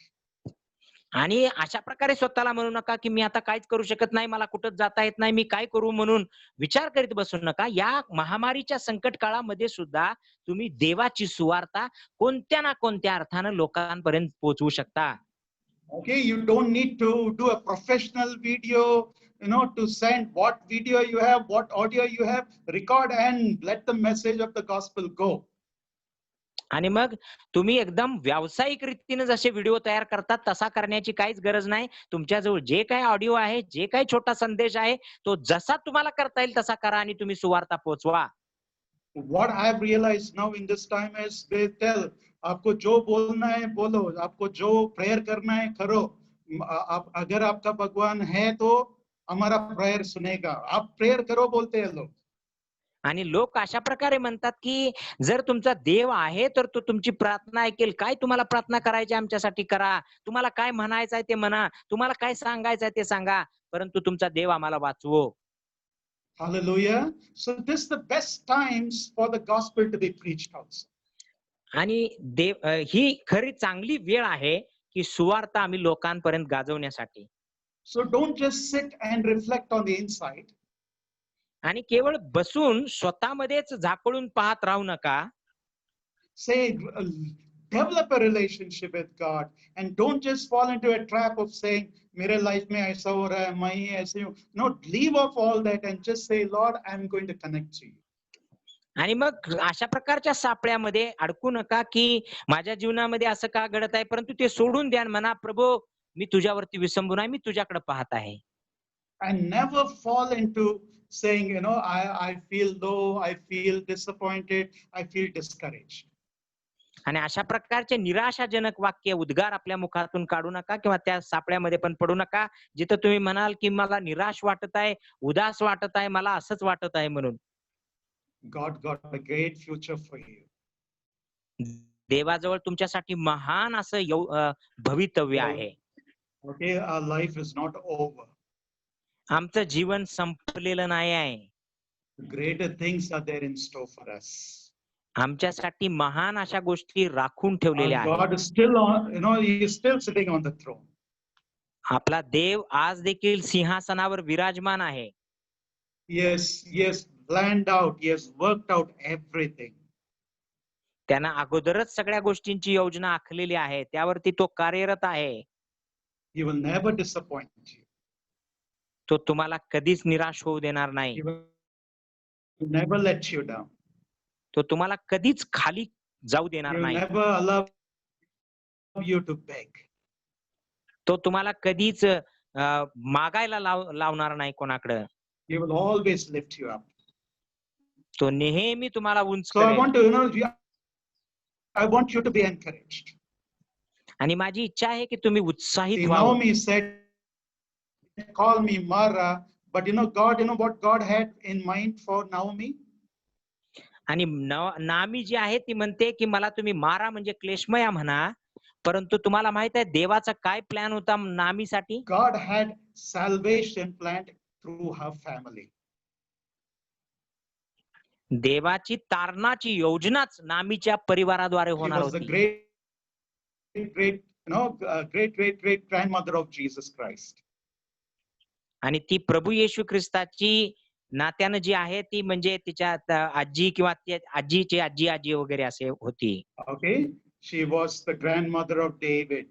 आणि अशा प्रकारे स्वतःला म्हणू नका की मी आता काहीच करू शकत नाही, मला कुठंच जाता येत नाही, मी काय करू म्हणून विचार करीत बसू नका. या महामारीच्या संकट काळामध्ये सुद्धा तुम्ही देवाची सुवार्ता कोणत्या ना कोणत्या अर्थानं लोकांपर्यंत पोहोचवू शकता. Okay, you don't need to do a professional video, to send what video you have, what audio you have, record and let the message of the gospel go. आणि मग तुम्ही एकदम व्यावसायिक रीतीने जसे व्हिडिओ तयार करतात तसा करण्याची काहीच गरज नाही. तुमच्याजवळ जे काही ऑडिओ आहे, जे काही छोटा संदेश आहे, तो जसा तुम्हाला करता येईल तसा करा आणि तुम्ही सुवार्ता पोहोचवा. What I have realized now in this time is they tell, आपको जो बोलना है बोलो, आपको जो प्रेयर करना है करो. आप अगर आपका भगवान है तो हमारा प्रेयर सुनेगा. आप प्रेयर करो बोलते हैं लोग. आणि लोक अशा प्रकारे म्हणतात की जर तुमचा देव आहे तर तो तुमची प्रार्थना ऐकेल. काय तुम्हाला प्रार्थना करायची आमच्यासाठी करा, तुम्हाला काय म्हणायचंय ते म्हणा, तुम्हाला काय सांगायचंय ते सांगा, परंतु तुमचा देव आम्हाला वाचवो. Hallelujah. So this is the best times for the gospel to be preached also. आणि देव ही खरी चांगली वेळ आहे की सुवार्ता आम्ही लोकांपर्यंत गाजवण्यासाठी. So don't just sit and reflect on the inside. आणि केवळ बसून स्वतःमध्येच झाकळून पाहत राहू नका. Say, develop a relationship with God and don't just fall into a trap of saying, मेरे life में ऐसा हो रहा है, मैं ही ऐसे हूँ. No, leave off all that and just say, Lord, I'm going to connect to you. आणि मग अशा प्रकारच्या सापळ्यामध्ये अडकू नका की माझ्या जीवनामध्ये असं का घडत आहे, परंतु ते सोडून द्या आणि म्हणा, प्रभू मी तुझ्यावरती विसंबून आहे, मी तुझ्याकडे पाहत आहे. And never fall into saying, I feel low, I feel disappointed, I feel discouraged. आणि अशा प्रकारचे निराशाजनक वाक्य, उद्गार आपल्या मुखातून काढू नका किंवा त्या सापळ्यामध्ये पण पडू नका, जिथं तुम्ही म्हणाल की मला निराश वाटत आहे, उदास वाटत आहे, मला असंच वाटत आहे म्हणून. God got a great future for you. देवाजवळ तुमच्यासाठी महान असं भवितव्य आहे. Okay, our life is not over. आमचं जीवन संपलेलं नाही आहे. Greater things are there in store for us. आमच्यासाठी महान अशा गोष्टी राखून ठेवलेल्या Our God आहेत. is still on, He is still sitting on the throne. आपला देव आज देखील सिंहासनावर विराजमान आहे. He has planned out, He has worked out everything. त्यानं अगोदरच सगळ्या गोष्टींची योजना आखलेली आहे, त्यावरती तो कार्यरत आहे. He will never disappoint you. तो तुम्हाला कधीच निराश होऊ देणार नाही. He will never let you down. तो तुम्हाला कधीच खाली जाऊ He देणार will नाही. never allow you to beg. तो तुम्हाला कधीच मागायला लावणार नाही कोणाकडे. He will always lift you up. तो नेहमी तुम्हाला उंच So I करेल. want to, I want you to be encouraged. आणि माझी इच्छा आहे की तुम्ही उत्साहित See, व्हावं. Naomi said, call me Mara, but God, what God had in mind for Naomi? आणि नामी जी आहे ती म्हणते की मला तुम्ही मारा म्हणजे क्लेशमया म्हणा, परंतु तुम्हाला माहित आहे देवाचा काय प्लॅन होता नामीसाठी? God had salvation planned through her family. देवाची तारणाची योजनाच नामीच्या परिवाराद्वारे She होणार was the होती. great grandmother of Jesus Christ. आणि ती प्रभू येशू ख्रिस्ताची नात्यानं जी आहे ती म्हणजे तिच्या आजी किंवा आजीची आजी वगैरे असे होती. Okay, she was the grandmother of David.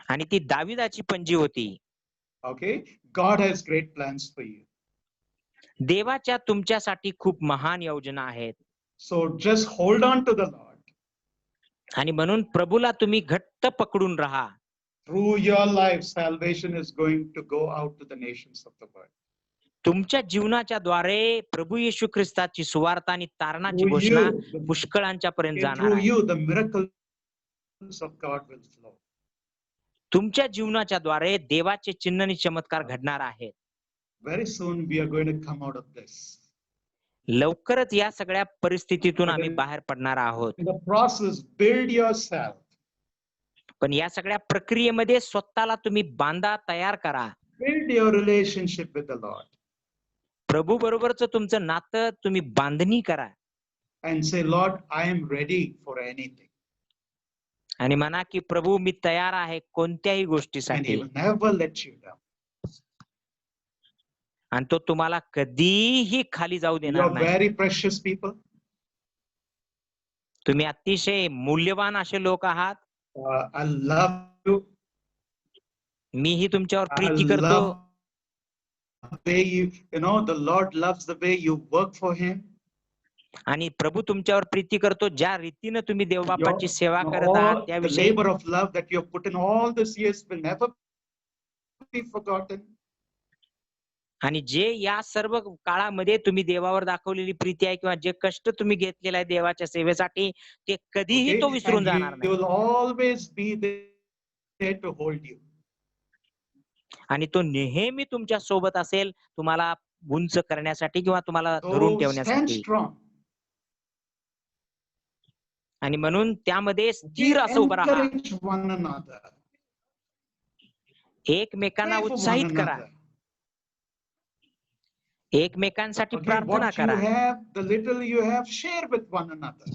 आणि ती दाविदाची पणजी होती. Okay, God has great plans for you. देवाच्या तुमच्यासाठी खूप महान योजना आहेत. So just hold on to the Lord. आणि म्हणून प्रभूला तुम्ही घट्ट पकडून राहा. Through your life, salvation is going to go out to the nations of the world. तुमच्या जीवनाच्या द्वारे प्रभू येशू ख्रिस्ताची सुवार्ता आणि तारणाची Through घोषणा you, पुष्कळांच्या पर्यंत जाणार through आहे. you, the miracles of God will flow. तुमच्या जीवनाच्या द्वारे देवाचे चिन्ह आणि चमत्कार घडणार आहेत. Very soon we are going to come out of this. लवकरच या सगळ्या परिस्थितीतून आम्ही बाहेर पडणार आहोत. In the process, build yourself. पण या सगळ्या प्रक्रियेमध्ये स्वतःला तुम्ही बांधा, तयार करा. Build your relationship with the Lord. प्रभू बरोबरच तुमचं नातं तुम्ही बांधणी करा. And say, Lord, I am ready for anything. आणि म्हणा की प्रभू मी तयार आहे कोणत्याही And गोष्टीसाठी. He will never let you down. आणि तो तुम्हाला कधीही खाली जाऊ You देणार are नाही. very precious people. तुम्ही अतिशय मूल्यवान असे लोक आहात. I love you. मीही तुमच्यावर I प्रीती करतो. love the way the Lord loves the way you work for Him. आणि प्रभू तुमच्यावर प्रीती करतो ज्या रीतीने तुम्ही देवबापाची सेवा करत All आहात the त्याविषयी. labor of love that you have put in all these years will never be forgotten. आणि जे या सर्व काळामध्ये तुम्ही देवावर दाखवलेली प्रीती आहे किंवा जे कष्ट तुम्ही घेतलेलं आहे देवाच्या सेवेसाठी ते कधीही तो विसरून And जाणार He नाही. will always be there to hold you. आणि तो नेहमी तुमच्या सोबत असेल तुम्हाला उंच करण्यासाठी किंवा तुम्हाला धरून So stand ठेवण्यासाठी. strong. आणि म्हणून त्यामध्ये स्थिर असं उभं राहा. Encourage one another. एकमेकांना Pray for one उत्साहित करा. another. एकमेकांसाठी Okay, प्रार्थना what you करा. have, the little you have, share with one another.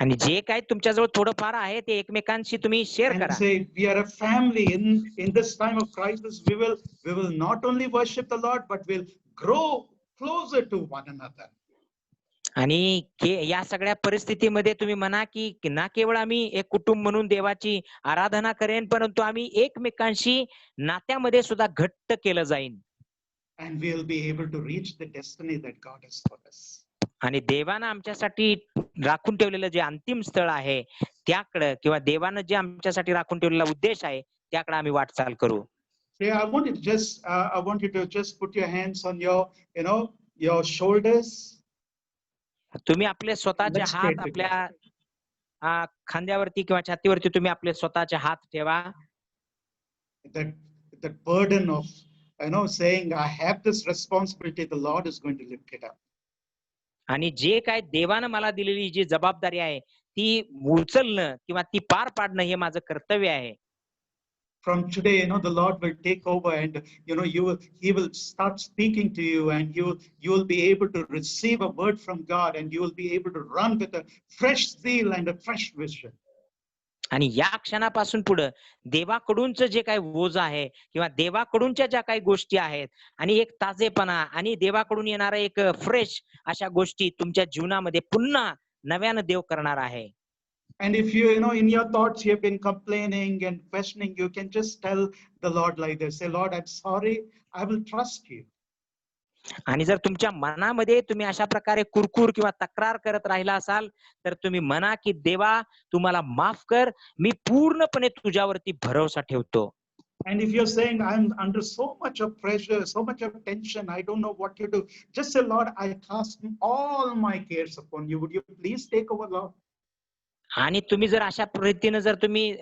आणि जे काही तुमच्याजवळ थोडंफार आहे ते एकमेकांशी तुम्ही शेअर And करा. say, we are a family. In this time of crisis, we will not only worship the Lord, but we'll grow closer to one another. आणि या सगळ्या परिस्थितीमध्ये तुम्ही म्हणा की ना केवळ आम्ही एक कुटुंब म्हणून देवाची आराधना करेन, परंतु आम्ही एकमेकांशी नात्यामध्ये सुद्धा घट्ट केलं जाईन. And we'll be able to reach the destiny that God has for us. आणि देवानं आमच्यासाठी राखून ठेवलेलं जे अंतिम स्थळ आहे त्याकडे, किंवा देवानं जे आमच्यासाठी राखून ठेवलेला उद्देश आहे त्याकडे आम्ही वाटचाल करू. See, I want you to just put your hands on your shoulders. तुम्ही आपले स्वतःचे Let's pray हात together. आपल्या खांद्यावरती किंवा छातीवरती तुम्ही आपले स्वतःचे हात ठेवा. That burden of saying I have this responsibility, the Lord is going to lift it up. आणि जे काय देवानं मला दिलेली जी जबाबदारी आहे ती उचलणं किंवा ती पार पाडणं हे माझं कर्तव्य आहे. From today, the Lord will take over, and He will start speaking to you, and you will be able to receive a word from God, and you will be able to run with a fresh zeal and a fresh vision. आणि या क्षणापासून पुढे देवाकडूनच जे काही ओझ आहे किंवा देवाकडूनच्या ज्या काही गोष्टी आहेत आणि एक ताजेपणा आणि देवाकडून येणारा एक फ्रेश अशा गोष्टी तुमच्या जीवनामध्ये पुन्हा नव्यानं देव करणार आहे. And if you in your thoughts you have been complaining and questioning, you can just tell the Lord like this. Say, Lord, I'm sorry. I will trust you. आणि जर तुमच्या मनामध्ये तुम्ही अशा प्रकारे कुरकुर किंवा तक्रार करत राहिला असाल तर तुम्ही म्हणा की देवा तू मला माफ कर, मी पूर्णपणे तुझ्यावरती भरोसा ठेवतो. And if you're saying I'm under so much of pressure, so much of tension, I don't know what to do, just say, Lord, I cast all my cares upon you. Would you please take over, Lord? आणि तुम्ही जर अशा रीतीने जर तुम्ही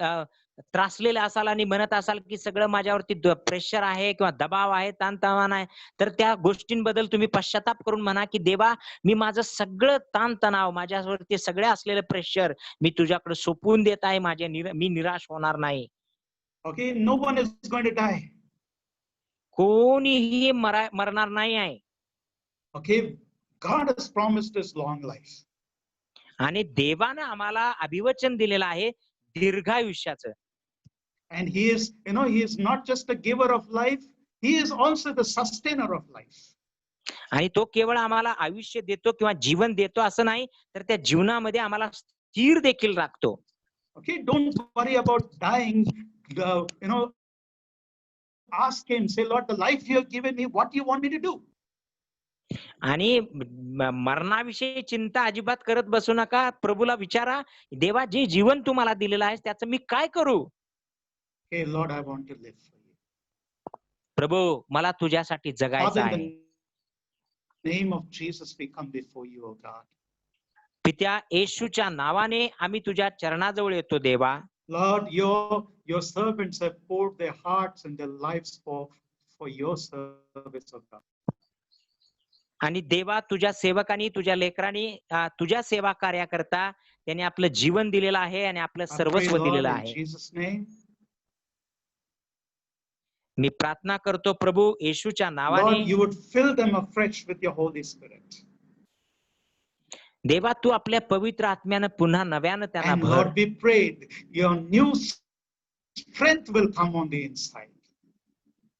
त्रासलेले असाल आणि म्हणत असाल की सगळं माझ्यावरती प्रेशर आहे किंवा दबाव आहे, ताणतणाव आहे, तर त्या गोष्टींबद्दल तुम्ही पश्चाताप करून म्हणा की देवा मी माझं सगळं ताणतणाव, माझ्यावरती सगळे असलेलं प्रेशर मी तुझ्याकडे सोपवून देत आहे. मी निराश होणार नाही. Okay, no one is going to die. कोणीही मरणार नाही आहे. Okay, God has promised us long life. आणि देवानं आम्हाला अभिवचन दिलेलं आहे दीर्घायुष्याचं. And he is not just a giver of life, he is also the sustainer of life. आणि तो केवळ आम्हाला आयुष्य देतो किंवा जीवन देतो असं नाही, तर त्या जीवनामध्ये आम्हाला स्थिर देखील राखतो. Okay, don't worry about dying. Ask him, say, Lord, the life you have given me, what do you want me to do? आणि मरणाविषयी चिंता अजिबात करत बसू नका. प्रभूला विचारा, देवा जे जीवन तुम्हाला दिलेलं आहे त्याचं मी काय करू? Hey, Lord, I want to live for you. प्रभू मला तुझ्यासाठी जगायचं Father, in आहे. the name of Jesus, we come before you, O God. पित्या येशूच्या नावाने आम्ही तुझ्या चरणाजवळ येतो देवा. Lord, your servants have poured their hearts and their lives for your service, O God. आणि देवा तुझ्या सेवकांनी, तुझ्या लेकरांनी तुझ्या सेवा कार्याकरता त्यांनी आपलं जीवन दिलेलं आहे आणि आपलं I pray, सर्वस्व Lord, दिलेलं in आहे. Jesus' name. मी प्रार्थना करतो प्रभू येशूच्या नावाने, Lord, you would fill them afresh with your Holy Spirit. देवा तू आपल्या पवित्र आत्म्यानं पुन्हा नव्यानं त्यांना And भर. Lord, we prayed your new strength will come on the inside.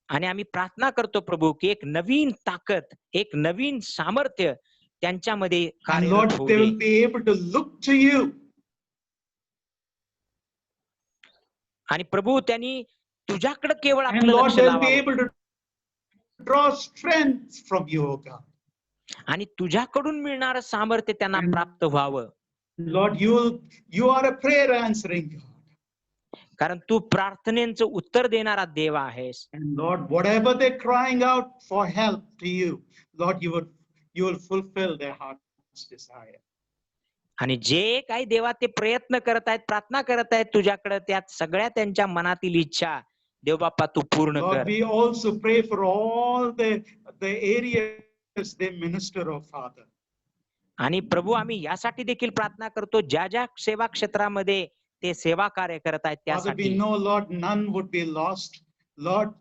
आणि आम्ही प्रार्थना करतो प्रभू की एक नवीन ताकद, एक नवीन सामर्थ्य त्यांच्यामध्ये And कार्यरत Lord, होऊ they they. will be able to look to you. आणि प्रभू त्यांनी तुझ्याकडे केवळ And आपलं Lord, लक्ष they'll be लावावं able to draw strength from you, O God. आणि तुझ्याकडून मिळणारं सामर्थ्य त्यांना And प्राप्त व्हावं. Lord, you are a prayer answering God. कारण तू प्रार्थनेचं उत्तर देणारा देव आहेस. And Lord, whatever they're crying out for help to you, Lord, you will fulfill their heart's desire. आणि जे काही देवा ते प्रयत्न करत आहेत, प्रार्थना करत आहेत तुझ्याकडे, त्यात सगळ्या त्यांच्या मनातील इच्छा देव बाप्पा तू पूर्ण Lord, कर. we also pray for all the areas they minister, oh Father. आणि प्रभू आम्ही यासाठी देखील प्रार्थना करतो ज्या ज्या सेवा क्षेत्रामध्ये ते सेवा कार्य करत आहेत Father, we त्यासाठी. know, Lord, none would be lost. Lord,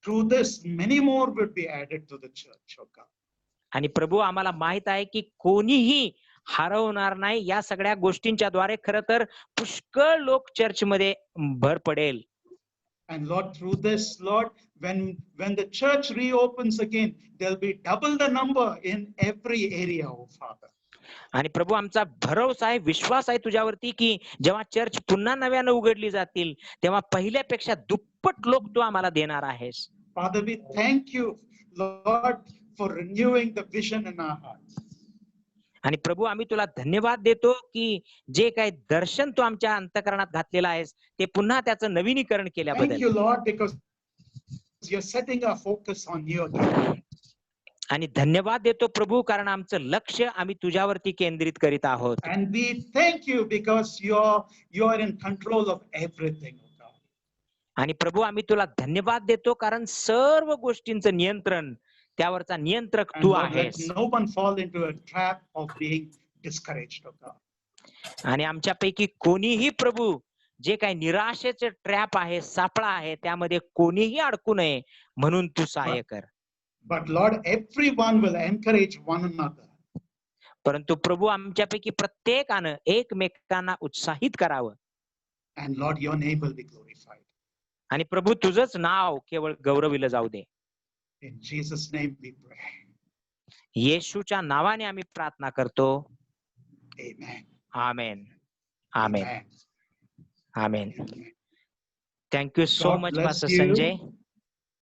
through this, many more would be added to the church, oh God. आणि प्रभू आम्हाला माहित आहे की कोणीही हरवणार नाही. या सगळ्या गोष्टींच्या द्वारे खरं तर पुष्कळ लोक चर्चमध्ये भर पडेल. And Lord, through this, Lord, when the church reopens again, there'll be double the number in every area, oh Father. आणि प्रभू आमचा भरोसा आहे, विश्वास आहे तुझ्यावरती की जेव्हा चर्च पुन्हा नव्यानं उघडली जातील तेव्हा पहिल्यापेक्षा दुप्पट लोक तू आम्हाला देणार आहेस. Father, we thank you, Lord, for renewing the vision in our hearts. आणि प्रभू आम्ही तुला धन्यवाद देतो की जे काही दर्शन तू आमच्या अंतःकरणात घातलेलं आहेस ते पुन्हा त्याचं नवीनीकरण Thank केल्याबद्दल. you, Lord, because you're setting our focus on you again. आणि धन्यवाद देतो प्रभू कारण आमचं लक्ष आम्ही तुझ्यावरती केंद्रित करीत आहोत. And we thank you because you're in control of everything, oh God. आणि प्रभू आम्ही तुला धन्यवाद देतो कारण सर्व गोष्टींचं नियंत्रण त्यावरचा नियंत्रक And तू Lord, let आहेस. no one fall into a trap of being discouraged, oh God. आणि आमच्यापैकी कोणीही प्रभू जे काही निराशेचे ट्रॅप आहे, सापळा आहे, त्यामध्ये कोणीही अडकू नये म्हणून तू सहाय्य कर. But Lord, everyone will encourage one another. परंतु प्रभू आमच्यापैकी प्रत्येकानं एकमेकांना उत्साहित करावं. And Lord, your name will be glorified. आणि प्रभू तुझंच नाव केवळ गौरविलं जाऊ दे. In Jesus' name we pray. येशूच्या नावाने आम्ही प्रार्थना करतो. Amen. Amen. Amen. Amen. Amen. Amen. Thank you so God much bless pastor you. Sanjay.